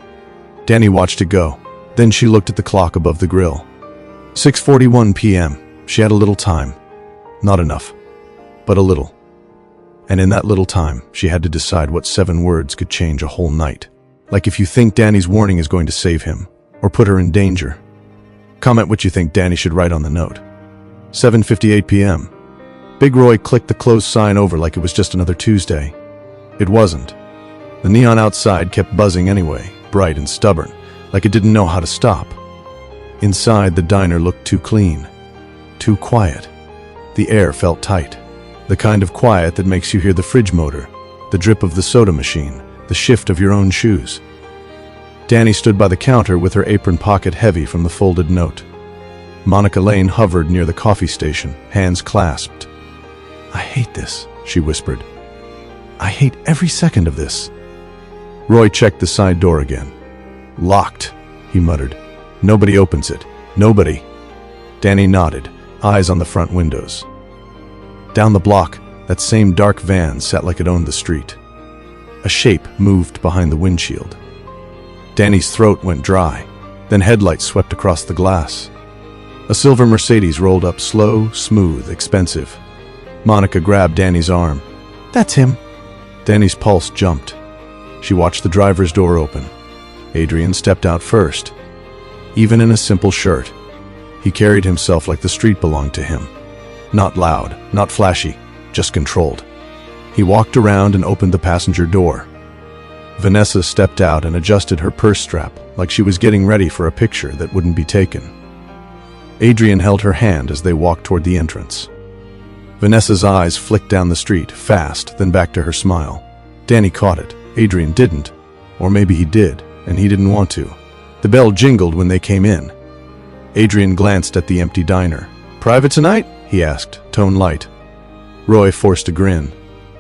Dani watched it go. Then she looked at the clock above the grill. 6:41 p.m. She had a little time. Not enough, but a little. And in that little time, she had to decide what 7 words could change a whole night. Like if you think Dani's warning is going to save him, or put her in danger. Comment what you think Dani should write on the note. 7:58 p.m. Big Roy clicked the closed sign over like it was just another Tuesday. It wasn't. The neon outside kept buzzing anyway, bright and stubborn, like it didn't know how to stop. Inside, the diner looked too clean, too quiet. The air felt tight, the kind of quiet that makes you hear the fridge motor, the drip of the soda machine, the shift of your own shoes. Dani stood by the counter with her apron pocket heavy from the folded note. Monica Lane hovered near the coffee station, hands clasped. I hate this, she whispered. I hate every second of this. Roy checked the side door again. Locked, he muttered. Nobody opens it. Nobody. Dani nodded, eyes on the front windows. Down the block, that same dark van sat like it owned the street. A shape moved behind the windshield. Dani's throat went dry, then headlights swept across the glass. A silver Mercedes rolled up slow, smooth, expensive. Monica grabbed Dani's arm. "That's him." Dani's pulse jumped. She watched the driver's door open. Adrian stepped out first. Even in a simple shirt, he carried himself like the street belonged to him. Not loud, not flashy, just controlled. He walked around and opened the passenger door. Vanessa stepped out and adjusted her purse strap like she was getting ready for a picture that wouldn't be taken. Adrian held her hand as they walked toward the entrance. Vanessa's eyes flicked down the street, fast, then back to her smile. Dani caught it. Adrian didn't. Or maybe he did, and he didn't want to. The bell jingled when they came in. Adrian glanced at the empty diner. "Private tonight?" he asked, tone light. Roy forced a grin.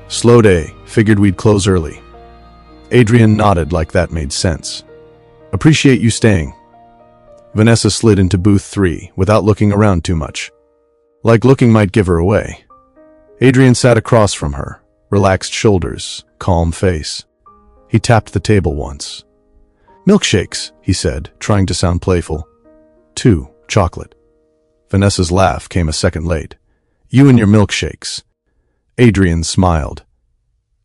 "Slow day. Figured we'd close early." Adrian nodded like that made sense. "Appreciate you staying." Vanessa slid into booth 3 without looking around too much. Like looking might give her away. Adrian sat across from her, relaxed shoulders, calm face. He tapped the table once. "Milkshakes," he said, trying to sound playful. "2, chocolate." Vanessa's laugh came a second late. "You and your milkshakes." Adrian smiled.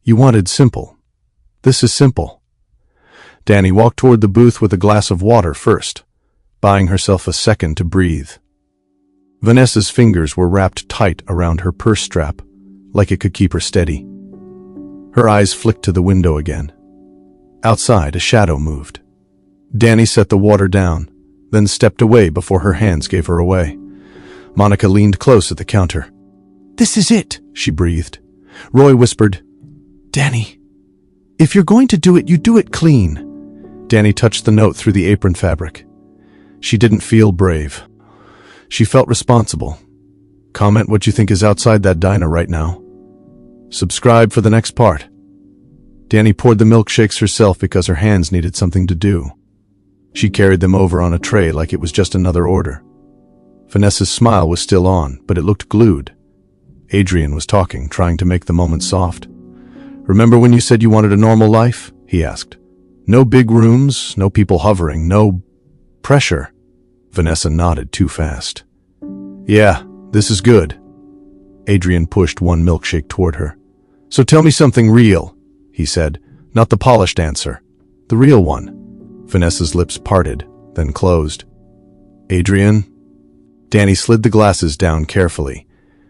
"You wanted simple. This is simple." Dani walked toward the booth with a glass of water first, buying herself a second to breathe. Vanessa's fingers were wrapped tight around her purse strap, like it could keep her steady. Her eyes flicked to the window again. Outside, a shadow moved. Dani set the water down, then stepped away before her hands gave her away. Monica leaned close at the counter. "This is it," she breathed. Roy whispered, "Dani, if you're going to do it, you do it clean." Dani touched the note through the apron fabric. She didn't feel brave. She felt responsible. Comment what you think is outside that diner right now. Subscribe for the next part. Dani poured the milkshakes herself because her hands needed something to do. She carried them over on a tray like it was just another order. Vanessa's smile was still on, but it looked glued. Adrian was talking, trying to make the moment soft. "Remember when you said you wanted a normal life?" he asked. "No big rooms, no people hovering, no pressure." Vanessa nodded too fast. "Yeah, this is good." Adrian pushed one milkshake toward her. "So tell me something real," he said. "Not the polished answer. The real one." Vanessa's lips parted, then closed. "Adrian?" Dani slid the glasses down carefully.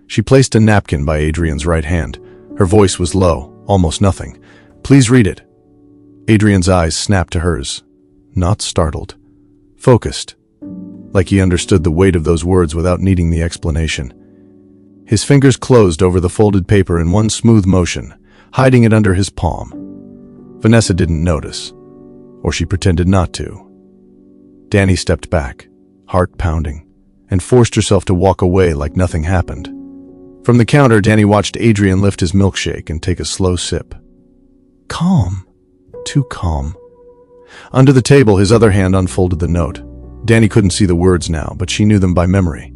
She placed a napkin by Adrian's right hand. Her voice was low, almost nothing. "Please read it." Adrian's eyes snapped to hers. Not startled. Focused. Like he understood the weight of those words without needing the explanation. His fingers closed over the folded paper in one smooth motion, hiding it under his palm. Vanessa didn't notice, or she pretended not to. Dani stepped back, heart pounding, and forced herself to walk away like nothing happened. From the counter, Dani watched Adrian lift his milkshake and take a slow sip. Calm. Too calm. Under the table, his other hand unfolded the note. Dani couldn't see the words now, but she knew them by memory.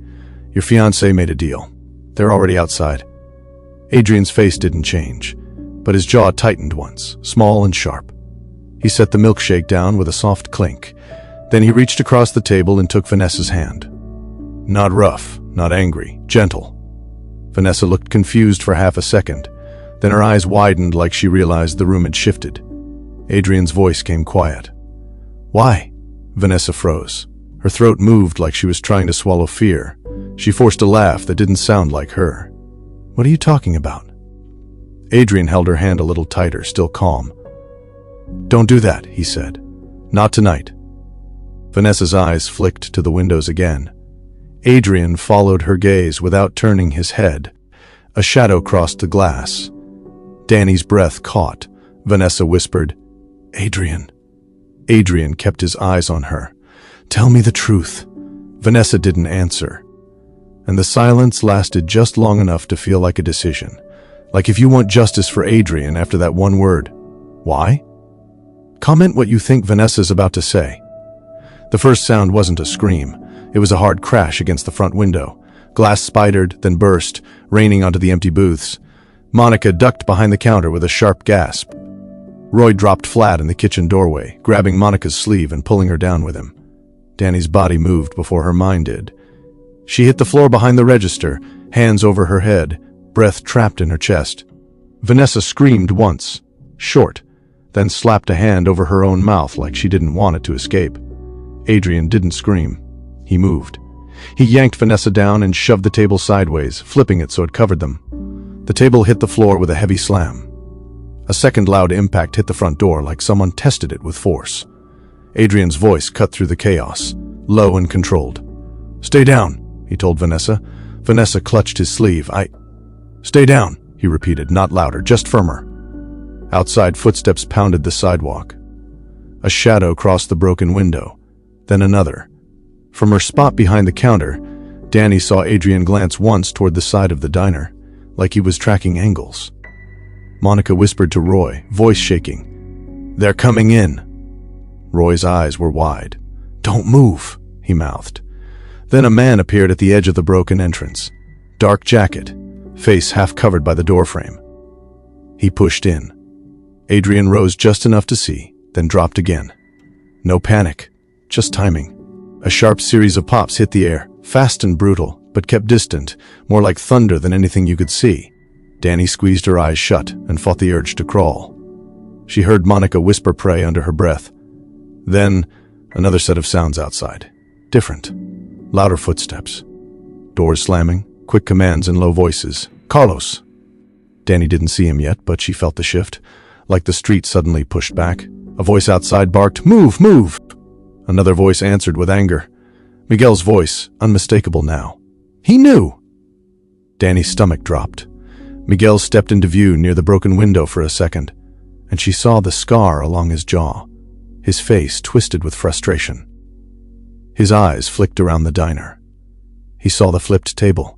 "Your fiancé made a deal. They're already outside." Adrian's face didn't change, but his jaw tightened once, small and sharp. He set the milkshake down with a soft clink. Then he reached across the table and took Vanessa's hand. Not rough, not angry, gentle. Vanessa looked confused for half a second. Then her eyes widened like she realized the room had shifted. Adrian's voice came quiet. "Why?" Vanessa froze. Her throat moved like she was trying to swallow fear. She forced a laugh that didn't sound like her. "What are you talking about?" Adrian held her hand a little tighter, still calm. "Don't do that," he said. "Not tonight." Vanessa's eyes flicked to the windows again. Adrian followed her gaze without turning his head. A shadow crossed the glass. Dani's breath caught. Vanessa whispered, "Adrian." Adrian kept his eyes on her. "Tell me the truth." Vanessa didn't answer. And the silence lasted just long enough to feel like a decision. Like if you want justice for Adrian after that one word. Why? Comment what you think Vanessa's about to say. The first sound wasn't a scream. It was a hard crash against the front window. Glass spidered, then burst, raining onto the empty booths. Monica ducked behind the counter with a sharp gasp. Roy dropped flat in the kitchen doorway, grabbing Monica's sleeve and pulling her down with him. Dani's body moved before her mind did. She hit the floor behind the register, hands over her head, breath trapped in her chest. Vanessa screamed once, short, then slapped a hand over her own mouth like she didn't want it to escape. Adrian didn't scream. He moved. He yanked Vanessa down and shoved the table sideways, flipping it so it covered them. The table hit the floor with a heavy slam. A second loud impact hit the front door like someone tested it with force. Adrian's voice cut through the chaos, low and controlled. "Stay down," he told Vanessa. Vanessa clutched his sleeve. "Stay down," he repeated, not louder, just firmer. Outside, footsteps pounded the sidewalk. A shadow crossed the broken window, then another. From her spot behind the counter, Dani saw Adrian glance once toward the side of the diner, like he was tracking angles. Monica whispered to Roy, voice shaking, "They're coming in." Roy's eyes were wide. "Don't move," he mouthed. Then a man appeared at the edge of the broken entrance. Dark jacket, face half covered by the doorframe. He pushed in. Adrian rose just enough to see, then dropped again. No panic, just timing. A sharp series of pops hit the air, fast and brutal, but kept distant, more like thunder than anything you could see. Dani squeezed her eyes shut and fought the urge to crawl. She heard Monica whisper pray under her breath. Then, another set of sounds outside. Different. Louder footsteps. Doors slamming, quick commands in low voices. "Carlos!" Dani didn't see him yet, but she felt the shift, like the street suddenly pushed back. A voice outside barked, "Move, move!" Another voice answered with anger. Miguel's voice, unmistakable now. He knew! Dani's stomach dropped. Miguel stepped into view near the broken window for a second, and she saw the scar along his jaw, his face twisted with frustration. His eyes flicked around the diner. He saw the flipped table.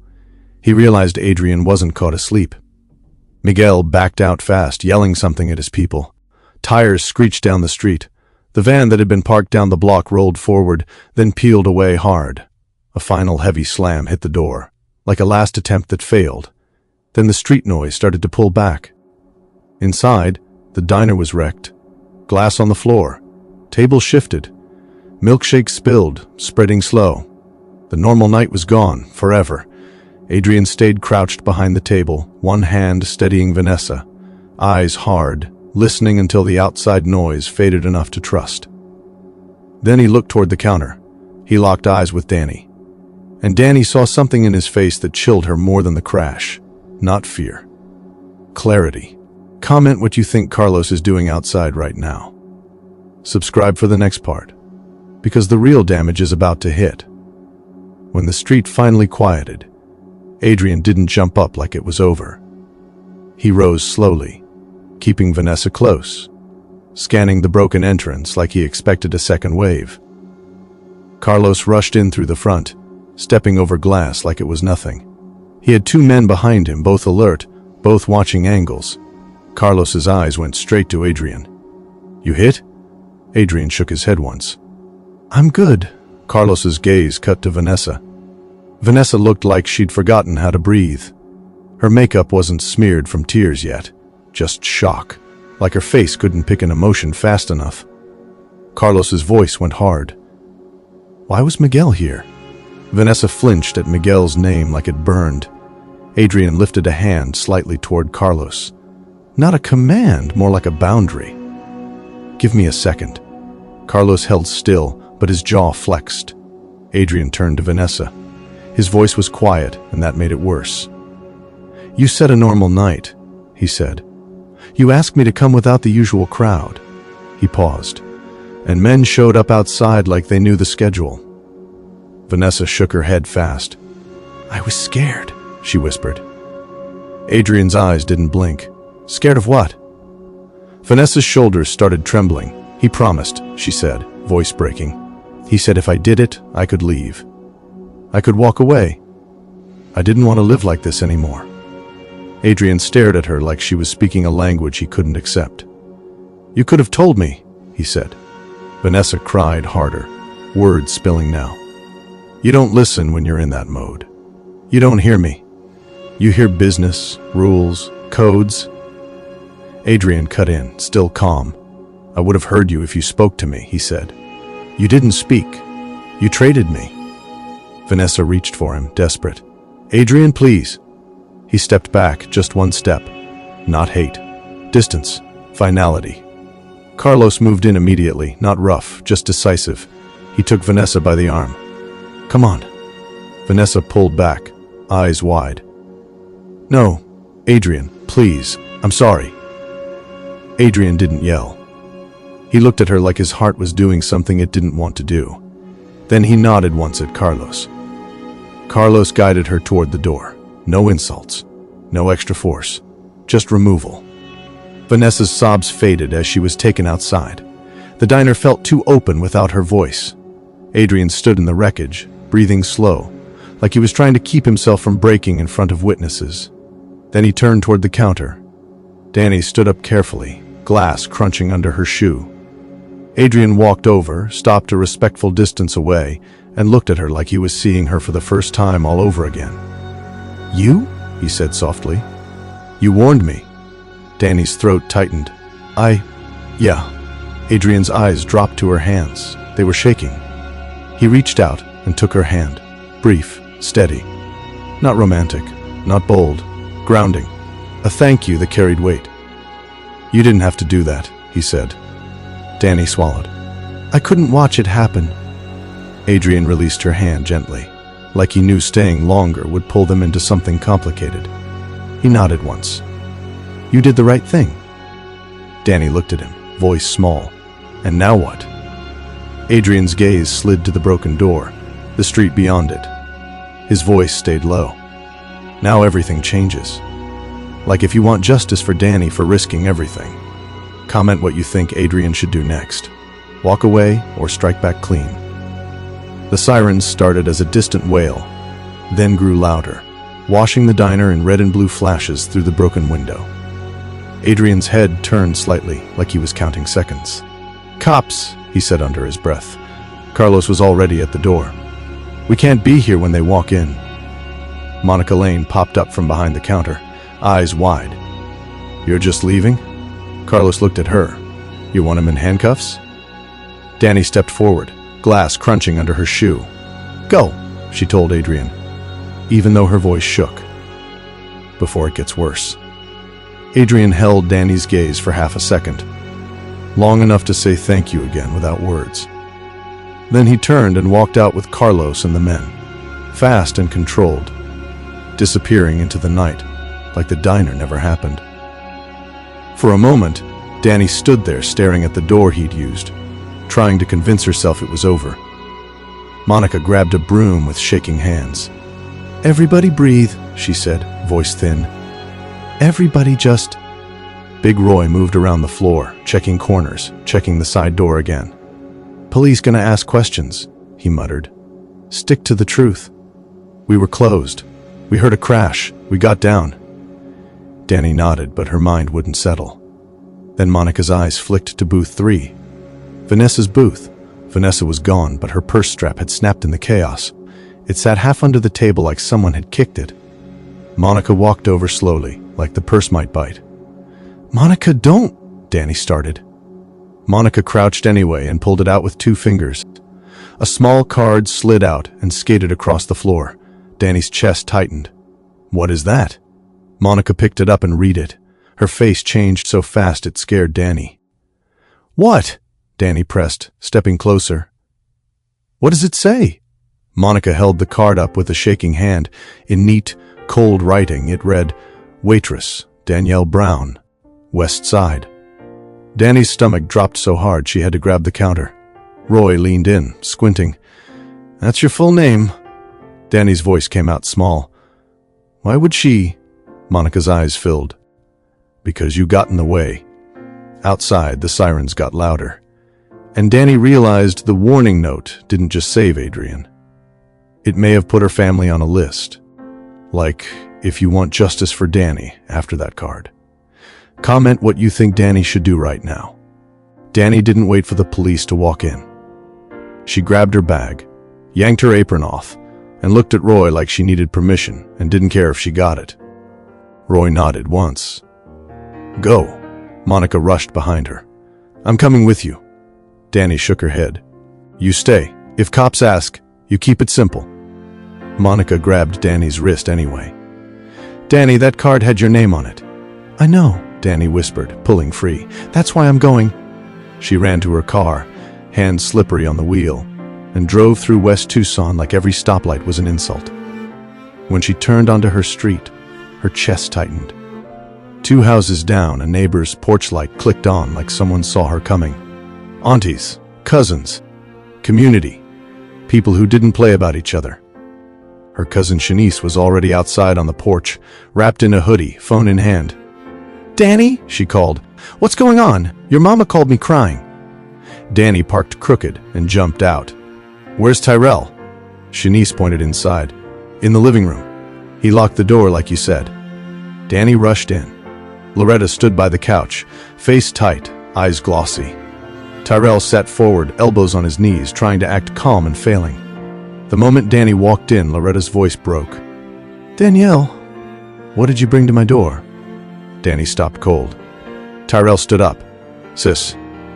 He realized Adrian wasn't caught asleep. Miguel backed out fast, yelling something at his people. Tires screeched down the street. The van that had been parked down the block rolled forward, then peeled away hard. A final heavy slam hit the door, like a last attempt that failed. Then the street noise started to pull back. Inside, the diner was wrecked. Glass on the floor. Table shifted. Milkshake spilled, spreading slow. The normal night was gone, forever. Adrian stayed crouched behind the table, one hand steadying Vanessa, eyes hard, listening until the outside noise faded enough to trust. Then he looked toward the counter. He locked eyes with Dani. And Dani saw something in his face that chilled her more than the crash. Not fear. Clarity. Comment what you think Carlos is doing outside right now. Subscribe for the next part, because the real damage is about to hit. When the street finally quieted, Adrian didn't jump up like it was over. He rose slowly, keeping Vanessa close, scanning the broken entrance like he expected a second wave. Carlos rushed in through the front, stepping over glass like it was nothing. He had two men behind him, both alert, both watching angles. Carlos's eyes went straight to Adrian. "You hit?" Adrian shook his head once. "I'm good." Carlos's gaze cut to Vanessa. Vanessa looked like she'd forgotten how to breathe. Her makeup wasn't smeared from tears yet, just shock, like her face couldn't pick an emotion fast enough. Carlos's voice went hard. Why was Miguel here? Vanessa flinched at Miguel's name like it burned. Adrian lifted a hand slightly toward Carlos. Not a command, more like a boundary. "Give me a second." Carlos held still, but his jaw flexed. Adrian turned to Vanessa. His voice was quiet, and that made it worse. "You said a normal night," he said. "You asked me to come without the usual crowd." He paused, and men showed up outside like they knew the schedule. Vanessa shook her head fast. "I was scared," she whispered. Adrian's eyes didn't blink. "Scared of what?" Vanessa's shoulders started trembling. "He promised," she said, voice breaking. "He said if I did it, I could leave. I could walk away. I didn't want to live like this anymore." Adrian stared at her like she was speaking a language he couldn't accept. "You could have told me," he said. Vanessa cried harder, words spilling now. You don't listen when you're in that mode. You don't hear me. You hear business, rules, codes. Adrian cut in, still calm. I would have heard you if you spoke to me, he said. You didn't speak. You traded me. Vanessa reached for him, desperate. Adrian, please. He stepped back, just one step. Not hate. Distance. Finality. Carlos moved in immediately, not rough, just decisive. He took Vanessa by the arm. Come on. Vanessa pulled back, eyes wide. No, Adrian, please, I'm sorry. Adrian didn't yell. He looked at her like his heart was doing something it didn't want to do. Then he nodded once at Carlos. Carlos guided her toward the door. No insults, no extra force, just removal. Vanessa's sobs faded as she was taken outside. The diner felt too open without her voice. Adrian stood in the wreckage, breathing slow, like he was trying to keep himself from breaking in front of witnesses. Then he turned toward the counter. Dani stood up carefully, glass crunching under her shoe. Adrian walked over, stopped a respectful distance away, and looked at her like he was seeing her for the first time all over again. You? He said softly. You warned me. Dani's throat tightened. Yeah. Adrian's eyes dropped to her hands. They were shaking. He reached out and took her hand. Brief, steady. Not romantic, not bold, grounding. A thank you that carried weight. You didn't have to do that, he said. Dani swallowed. I couldn't watch it happen. Adrian released her hand gently, like he knew staying longer would pull them into something complicated. He nodded once. You did the right thing. Dani looked at him, voice small. And now what? Adrian's gaze slid to the broken door, the street beyond it. His voice stayed low. Now everything changes. Like if you want justice for Dani for risking everything, comment what you think Adrian should do next. Walk away or strike back clean. The sirens started as a distant wail, then grew louder, washing the diner in red and blue flashes through the broken window. Adrian's head turned slightly, like he was counting seconds. Cops, he said under his breath. Carlos was already at the door. We can't be here when they walk in. Monica Lane popped up from behind the counter, eyes wide. You're just leaving? Carlos looked at her. You want him in handcuffs? Dani stepped forward, glass crunching under her shoe. Go, she told Adrian, even though her voice shook. Before it gets worse. Adrian held Dani's gaze for half a second, long enough to say thank you again without words. Then he turned and walked out with Carlos and the men, fast and controlled, disappearing into the night, like the diner never happened. For a moment, Dani stood there staring at the door he'd used, trying to convince herself it was over. Monica grabbed a broom with shaking hands. Everybody breathe, she said, voice thin. Everybody just... Big Roy moved around the floor, checking corners, checking the side door again. Police gonna ask questions, he muttered. Stick to the truth. We were closed. We heard a crash. We got down. Dani nodded, but her mind wouldn't settle. Then Monica's eyes flicked to booth 3. Vanessa's booth. Vanessa was gone, but her purse strap had snapped in the chaos. It sat half under the table like someone had kicked it. Monica walked over slowly, like the purse might bite. Monica, don't, Dani started. Monica crouched anyway and pulled it out with 2 fingers. A small card slid out and skated across the floor. Dani's chest tightened. What is that? Monica picked it up and read it. Her face changed so fast it scared Dani. What? Dani pressed, stepping closer. What does it say? Monica held the card up with a shaking hand. In neat, cold writing, it read, Waitress, Dani Brown, West Side. Dani's stomach dropped so hard she had to grab the counter. Roy leaned in, squinting. That's your full name. Dani's voice came out small. Why would she? Monica's eyes filled. Because you got in the way. Outside, the sirens got louder. And Dani realized the warning note didn't just save Adrian. It may have put her family on a list. Like, if you want justice for Dani after that card. Comment what you think Dani should do right now. Dani didn't wait for the police to walk in. She grabbed her bag. yanked her apron off, and looked at Roy like she needed permission and didn't care if she got it. Roy nodded once. "Go." Monica rushed behind her. "I'm coming with you." Dani shook her head. "You stay. If cops ask, you keep it simple." Monica grabbed Dani's wrist anyway. "Dani, that card had your name on it." "I know," Dani whispered, pulling free. "That's why I'm going." She ran to her car, hands slippery on the wheel, and drove through West Tucson like every stoplight was an insult. When she turned onto her street, her chest tightened. 2 houses down, a neighbor's porch light clicked on like someone saw her coming. Aunties, cousins, community, people who didn't play about each other. Her cousin Shanice was already outside on the porch, wrapped in a hoodie, phone in hand. "Dani," she called. "What's going on? Your mama called me crying." Dani parked crooked and jumped out. "Where's Tyrell?" Shanice pointed inside. "In the living room. He locked the door like you said." Dani rushed in. Loretta stood by the couch, face tight, eyes glossy. Tyrell sat forward, elbows on his knees, trying to act calm and failing. The moment Dani walked in, Loretta's voice broke. "Danielle, what did you bring to my door?" Dani stopped cold. Tyrell stood up. "Sis,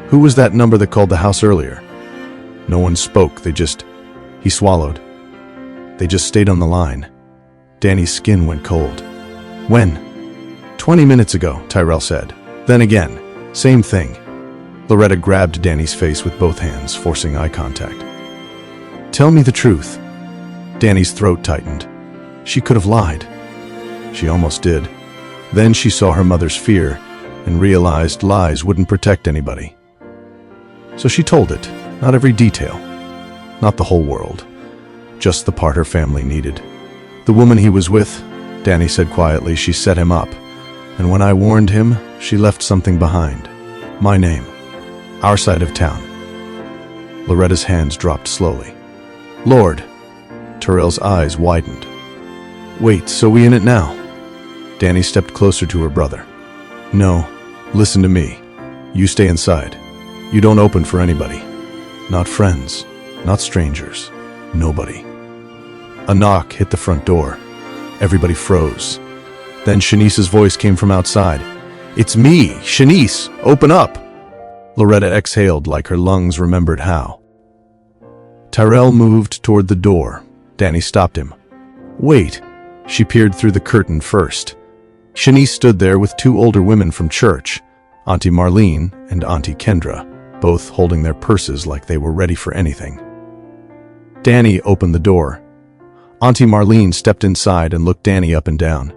who was that number that called the house earlier?" No one spoke, he swallowed. They just stayed on the line. Dani's skin went cold. "When?" 20 minutes ago, Tyrell said. Then again, same thing. Loretta grabbed Dani's face with both hands, forcing eye contact. "Tell me the truth." Dani's throat tightened. She could have lied. She almost did. Then she saw her mother's fear and realized lies wouldn't protect anybody. So she told it, not every detail, not the whole world, just the part her family needed. "The woman he was with," Dani said quietly, "she set him up. And when I warned him, she left something behind. My name. Our side of town." Loretta's hands dropped slowly. "Lord." Tyrell's eyes widened. "Wait, so we in it now?" Dani stepped closer to her brother. "No, listen to me. You stay inside. You don't open for anybody. Not friends, not strangers, nobody." A knock hit the front door. Everybody froze. Then Shanice's voice came from outside. "It's me, Shanice, open up!" Loretta exhaled like her lungs remembered how. Tyrell moved toward the door. Dani stopped him. "Wait." She peered through the curtain first. Shanice stood there with 2 older women from church, Auntie Marlene and Auntie Kendra, both holding their purses like they were ready for anything. Dani opened the door. Auntie Marlene stepped inside and looked Dani up and down.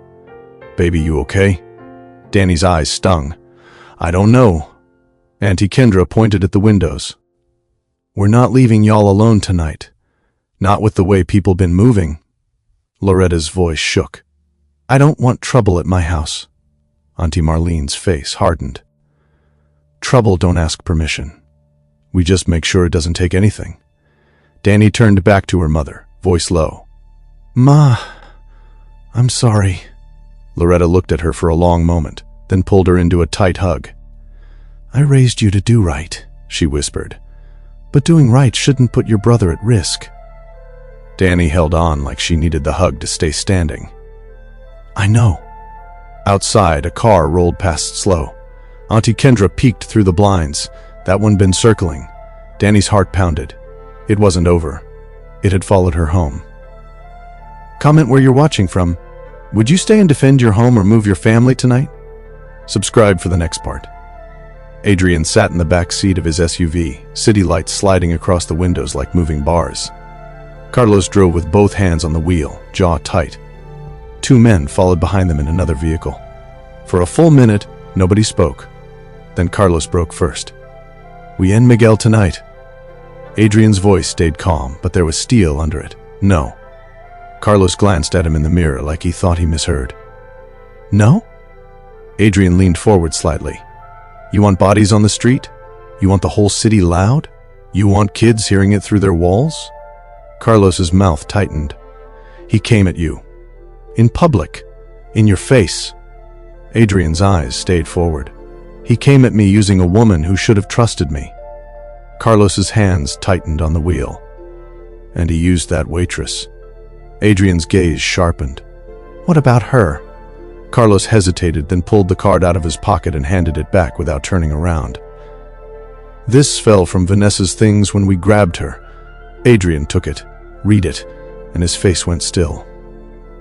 "Baby, you okay?" Dani's eyes stung. "I don't know." Auntie Kendra pointed at the windows. "We're not leaving y'all alone tonight. Not with the way people been moving." Loretta's voice shook. "I don't want trouble at my house." Auntie Marlene's face hardened. "Trouble don't ask permission. We just make sure it doesn't take anything." Dani turned back to her mother, voice low. "Ma, I'm sorry." Loretta looked at her for a long moment, then pulled her into a tight hug. "I raised you to do right," she whispered. "But doing right shouldn't put your brother at risk." Dani held on like she needed the hug to stay standing. "I know." Outside, a car rolled past slow. Auntie Kendra peeked through the blinds. That one been circling. Dani's heart pounded. It wasn't over. It had followed her home. Comment where you're watching from. Would you stay and defend your home or move your family tonight? Subscribe for the next part. Adrian sat in the back seat of his SUV, city lights sliding across the windows like moving bars. Carlos drove with both hands on the wheel, jaw tight. 2 men followed behind them in another vehicle. For a full minute, nobody spoke. Then Carlos broke first. "We end Miguel tonight." Adrian's voice stayed calm, but there was steel under it. "No." Carlos glanced at him in the mirror like he thought he misheard. "No?" Adrian leaned forward slightly. "You want bodies on the street? You want the whole city loud? You want kids hearing it through their walls?" Carlos's mouth tightened. "He came at you. In public. In your face." Adrian's eyes stayed forward. "He came at me using a woman who should have trusted me." Carlos's hands tightened on the wheel. And he used that waitress. Adrian's gaze sharpened. What about her? Carlos hesitated, then pulled the card out of his pocket and handed it back without turning around. This fell from Vanessa's things when we grabbed her. Adrian took it, read it, and his face went still.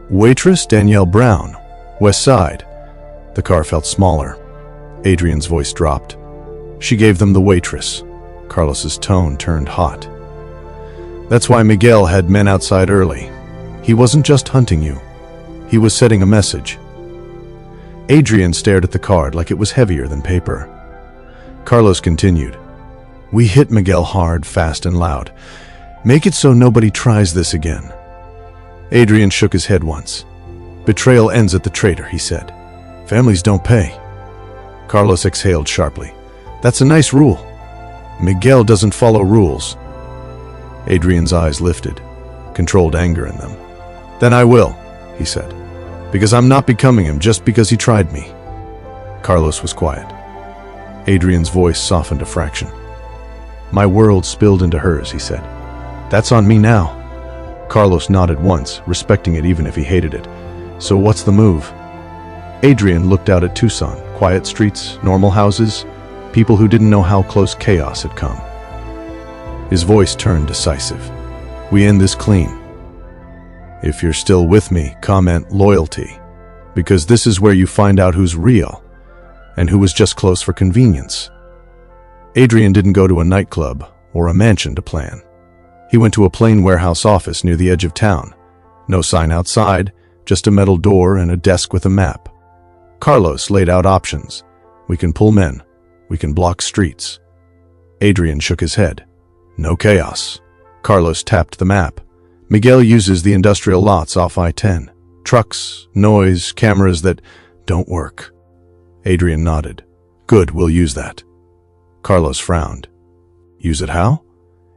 Waitress Dani Brown, West Side. The car felt smaller. Adrian's voice dropped. She gave them the waitress. Carlos's tone turned hot. That's why Miguel had men outside early. He wasn't just hunting you. He was setting a message. Adrian stared at the card like it was heavier than paper. Carlos continued. We hit Miguel hard, fast, and loud. Make it so nobody tries this again. Adrian shook his head once. Betrayal ends at the traitor, he said. Families don't pay. Carlos exhaled sharply. That's a nice rule. Miguel doesn't follow rules. Adrian's eyes lifted, controlled anger in them. Then I will, he said, because I'm not becoming him just because he tried me. Carlos was quiet. Adrian's voice softened a fraction. My world spilled into hers, he said. That's on me now. Carlos nodded once, respecting it even if he hated it. So what's the move? Adrian looked out at Tucson, quiet streets, normal houses, people who didn't know how close chaos had come. His voice turned decisive. We end this clean. If you're still with me, comment loyalty, because this is where you find out who's real and who was just close for convenience. Adrian didn't go to a nightclub or a mansion to plan. He went to a plain warehouse office near the edge of town. No sign outside, just a metal door and a desk with a map. Carlos laid out options. We can pull men. We can block streets. Adrian shook his head. No chaos. Carlos tapped the map. Miguel uses the industrial lots off I-10. Trucks, noise, cameras that don't work. Adrian nodded. Good, we'll use that. Carlos frowned. Use it how?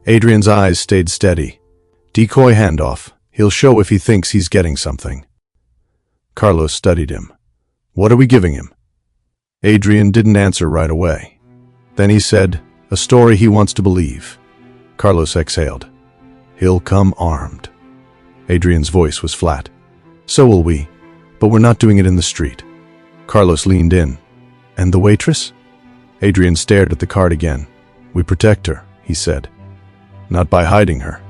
Adrian's eyes stayed steady. Decoy handoff. He'll show if he thinks he's getting something. Carlos studied him. What are we giving him? Adrian didn't answer right away. Then he said, a story he wants to believe. Carlos exhaled. He'll come armed. Adrian's voice was flat. So will we, but we're not doing it in the street. Carlos leaned in. And the waitress? Adrian stared at the card again. We protect her, he said. Not by hiding her.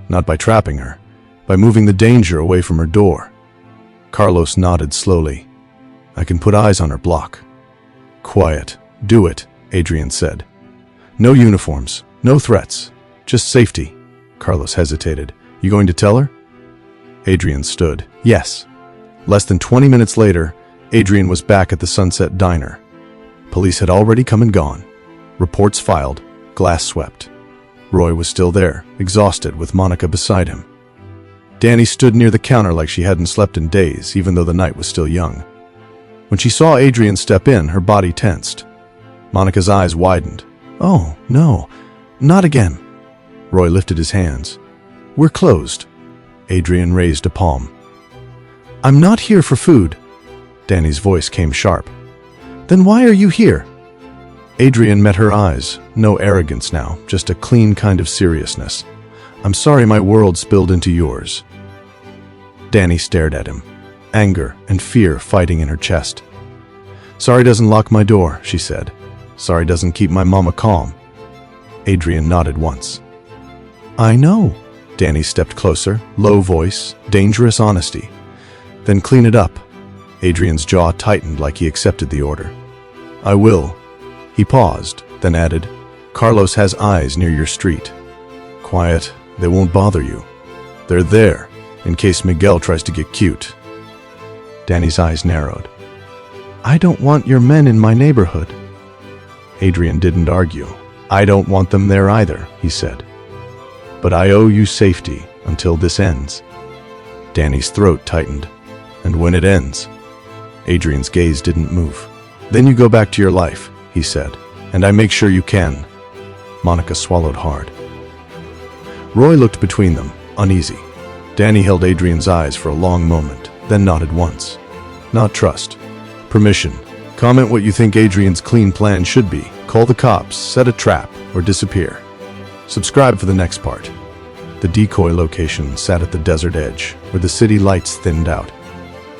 Not by trapping her. By moving the danger away from her door. Carlos nodded slowly. I can put eyes on her block. Quiet. Do it, Adrian said. No uniforms. No threats. Just safety. Carlos hesitated. You going to tell her? Adrian stood. Yes. Less than 20 minutes later, Adrian was back at the Sunset Diner. Police had already come and gone. Reports filed. Glass swept. Roy was still there, exhausted, with Monica beside him. Dani stood near the counter like she hadn't slept in days, even though the night was still young. When she saw Adrian step in, her body tensed. Monica's eyes widened. Oh, no, not again. Roy lifted his hands. We're closed. Adrian raised a palm. I'm not here for food. Dani's voice came sharp. Then why are you here? Adrian met her eyes. No arrogance now, just a clean kind of seriousness. I'm sorry my world spilled into yours. Dani stared at him, anger and fear fighting in her chest. Sorry doesn't lock my door, she said. Sorry doesn't keep my mama calm. Adrian nodded once. I know. Dani stepped closer, low voice, dangerous honesty. Then clean it up. Adrian's jaw tightened like he accepted the order. I will. He paused, then added, Carlos has eyes near your street. Quiet, they won't bother you. They're there, in case Miguel tries to get cute. Dani's eyes narrowed. I don't want your men in my neighborhood. Adrian didn't argue. I don't want them there either, he said. But I owe you safety until this ends. Dani's throat tightened. And when it ends? Adrian's gaze didn't move. Then you go back to your life, he said, and I make sure you can. Monica swallowed hard. Roy looked between them, uneasy. Dani held Adrian's eyes for a long moment, then nodded once. Not trust. Permission. Comment what you think Adrian's clean plan should be. Call the cops, set a trap, or disappear. Subscribe for the next part. The decoy location sat at the desert edge, where the city lights thinned out.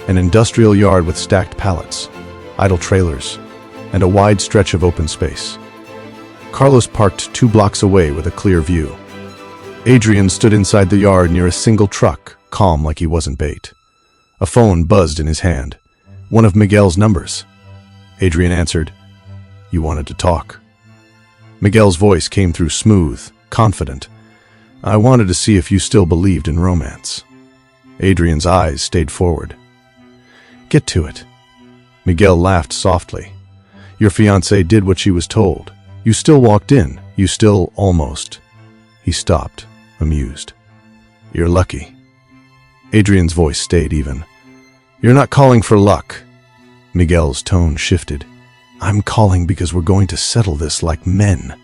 An industrial yard with stacked pallets, idle trailers, and a wide stretch of open space. Carlos parked 2 blocks away with a clear view. Adrian stood inside the yard near a single truck, calm like he wasn't bait. A phone buzzed in his hand. One of Miguel's numbers. Adrian answered. "You wanted to talk." Miguel's voice came through smooth, confident. "I wanted to see if you still believed in romance." Adrian's eyes stayed forward. "Get to it." Miguel laughed softly. "Your fiancée did what she was told. You still walked in. You still almost." He stopped, amused. "You're lucky." Adrian's voice stayed even. "You're not calling for luck." Miguel's tone shifted. "I'm calling because we're going to settle this like men."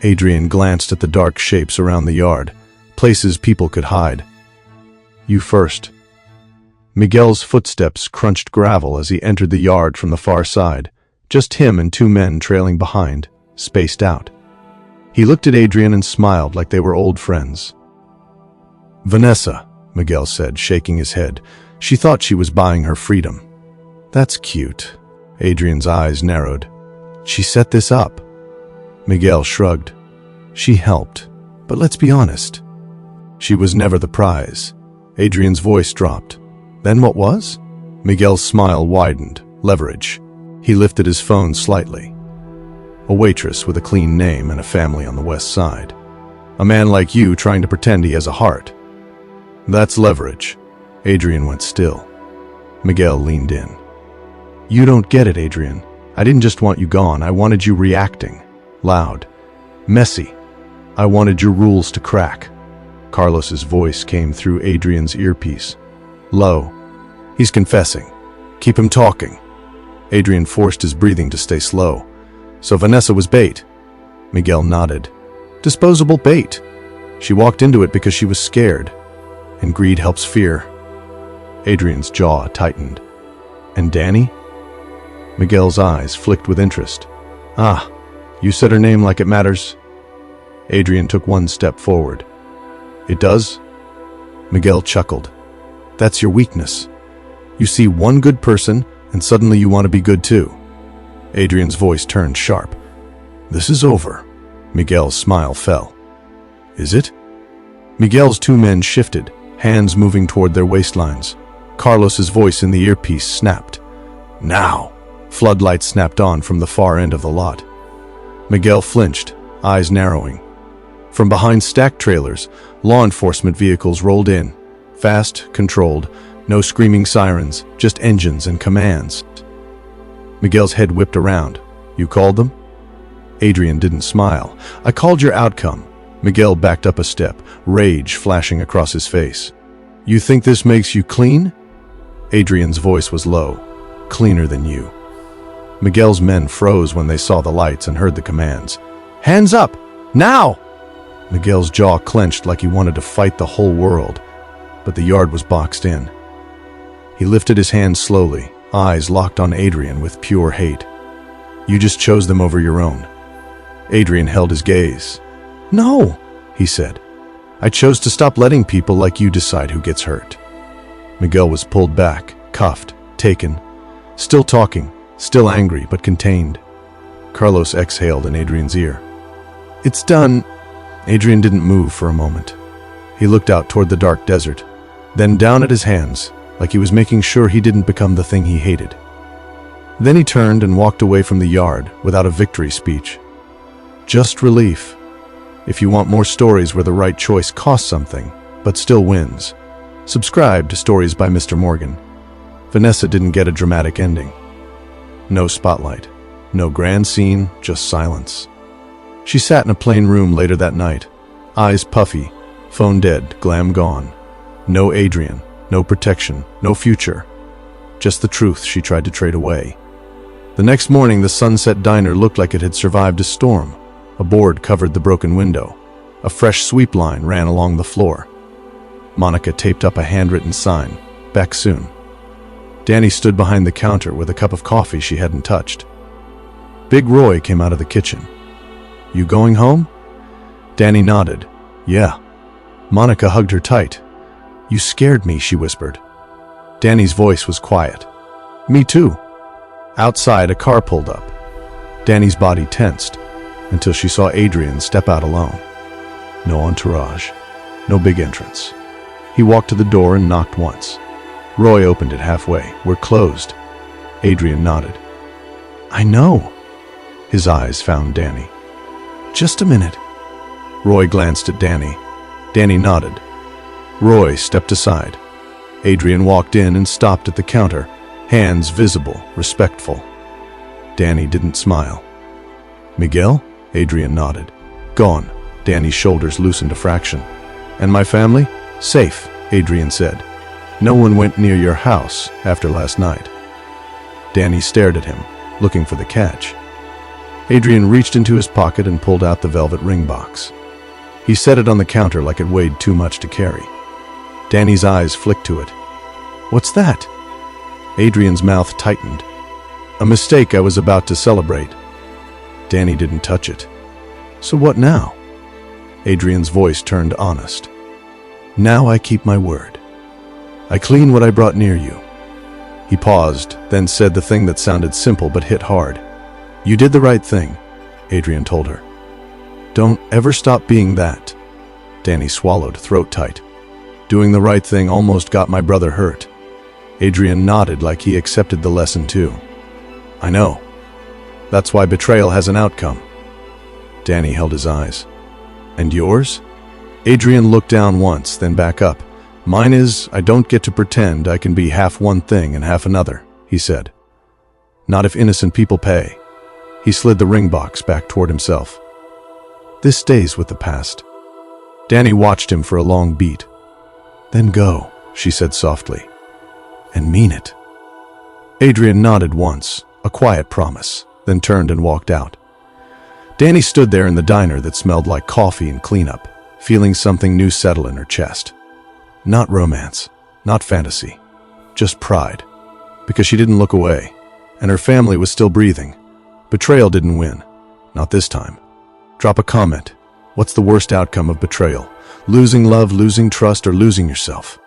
Adrian glanced at the dark shapes around the yard, places people could hide. "You first." Miguel's footsteps crunched gravel as he entered the yard from the far side, just him and 2 men trailing behind, spaced out. He looked at Adrian and smiled like they were old friends. "Vanessa," Miguel said, shaking his head. "She thought she was buying her freedom." "That's cute." Adrian's eyes narrowed. "She set this up." Miguel shrugged. "She helped, but let's be honest. She was never the prize." Adrian's voice dropped. "Then what was?" Miguel's smile widened. Leverage. He lifted his phone slightly. "A waitress with a clean name and a family on the west side. A man like you trying to pretend he has a heart. That's leverage." Adrian went still. Miguel leaned in. "You don't get it, Adrian. I didn't just want you gone. I wanted you reacting. Loud. Messy. I wanted your rules to crack." Carlos's voice came through Adrian's earpiece. Low. "He's confessing. Keep him talking." Adrian forced his breathing to stay slow. "So Vanessa was bait?" Miguel nodded. "Disposable bait. She walked into it because she was scared. And greed helps fear." Adrian's jaw tightened. "And Dani?" Miguel's eyes flicked with interest. "Ah, you said her name like it matters." Adrian took 1 step forward. "It does?" Miguel chuckled. "That's your weakness. You see one good person, and suddenly you want to be good too." Adrian's voice turned sharp. "This is over." Miguel's smile fell. "Is it?" Miguel's 2 men shifted, hands moving toward their waistlines. Carlos's voice in the earpiece snapped. "Now!" Floodlights snapped on from the far end of the lot. Miguel flinched, eyes narrowing. From behind stacked trailers, law enforcement vehicles rolled in. Fast, controlled, no screaming sirens, just engines and commands. Miguel's head whipped around. "You called them?" Adrian didn't smile. "I called your outcome." Miguel backed up a step, rage flashing across his face. "You think this makes you clean?" Adrian's voice was low. "Cleaner than you." Miguel's men froze when they saw the lights and heard the commands. "Hands up! Now!" Miguel's jaw clenched like he wanted to fight the whole world, but the yard was boxed in. He lifted his hands slowly, eyes locked on Adrian with pure hate. "You just chose them over your own." Adrian held his gaze. "No," he said. "I chose to stop letting people like you decide who gets hurt." Miguel was pulled back, cuffed, taken. Still talking, still angry but contained. Carlos exhaled in Adrian's ear. "It's done." Adrian didn't move for a moment. He looked out toward the dark desert, then down at his hands, like he was making sure he didn't become the thing he hated. Then he turned and walked away from the yard without a victory speech. Just relief. If you want more stories where the right choice costs something, but still wins, subscribe to Stories by Mr. Morgan. Vanessa didn't get a dramatic ending. No spotlight, no grand scene, just silence. She sat in a plain room later that night, eyes puffy, phone dead, glam gone. No Adrian, no protection, no future. Just the truth she tried to trade away. The next morning, the Sunset Diner looked like it had survived a storm. A board covered the broken window. A fresh sweep line ran along the floor. Monica taped up a handwritten sign, "Back soon." Dani stood behind the counter with a cup of coffee she hadn't touched. Big Roy came out of the kitchen. "You going home?" Dani nodded. "Yeah." Monica hugged her tight. "You scared me," she whispered. Dani's voice was quiet. "Me too." Outside, a car pulled up. Dani's body tensed until she saw Adrian step out alone. No entourage, no big entrance. He walked to the door and knocked once. Roy opened it halfway. "We're closed." Adrian nodded. "I know." His eyes found Dani. "Just a minute." Roy glanced at Dani. Dani nodded. Roy stepped aside. Adrian walked in and stopped at the counter, hands visible, respectful. Dani didn't smile. "Miguel?" Adrian nodded. "Gone." Dani's shoulders loosened a fraction. "And my family?" "Safe," Adrian said. "No one went near your house after last night." Dani stared at him, looking for the catch. Adrian reached into his pocket and pulled out the velvet ring box. He set it on the counter like it weighed too much to carry. Dani's eyes flicked to it. "What's that?" Adrian's mouth tightened. "A mistake I was about to celebrate." Dani didn't touch it. "So what now?" Adrian's voice turned honest. "Now I keep my word. I clean what I brought near you." He paused, then said the thing that sounded simple but hit hard. "You did the right thing," Adrian told her. "Don't ever stop being that." Dani swallowed, throat tight. "Doing the right thing almost got my brother hurt." Adrian nodded like he accepted the lesson too. "I know. That's why betrayal has an outcome." Dani held his eyes. "And yours?" Adrian looked down once, then back up. "Mine is, I don't get to pretend I can be half one thing and half another," he said. "Not if innocent people pay." He slid the ring box back toward himself. "This stays with the past." Dani watched him for a long beat. "Then go," she said softly. "And mean it." Adrian nodded once, a quiet promise, then turned and walked out. Dani stood there in the diner that smelled like coffee and cleanup, feeling something new settle in her chest. Not romance, not fantasy, just pride. Because she didn't look away, and her family was still breathing. Betrayal didn't win. Not this time. Drop a comment. What's the worst outcome of betrayal? Losing love, losing trust, or losing yourself?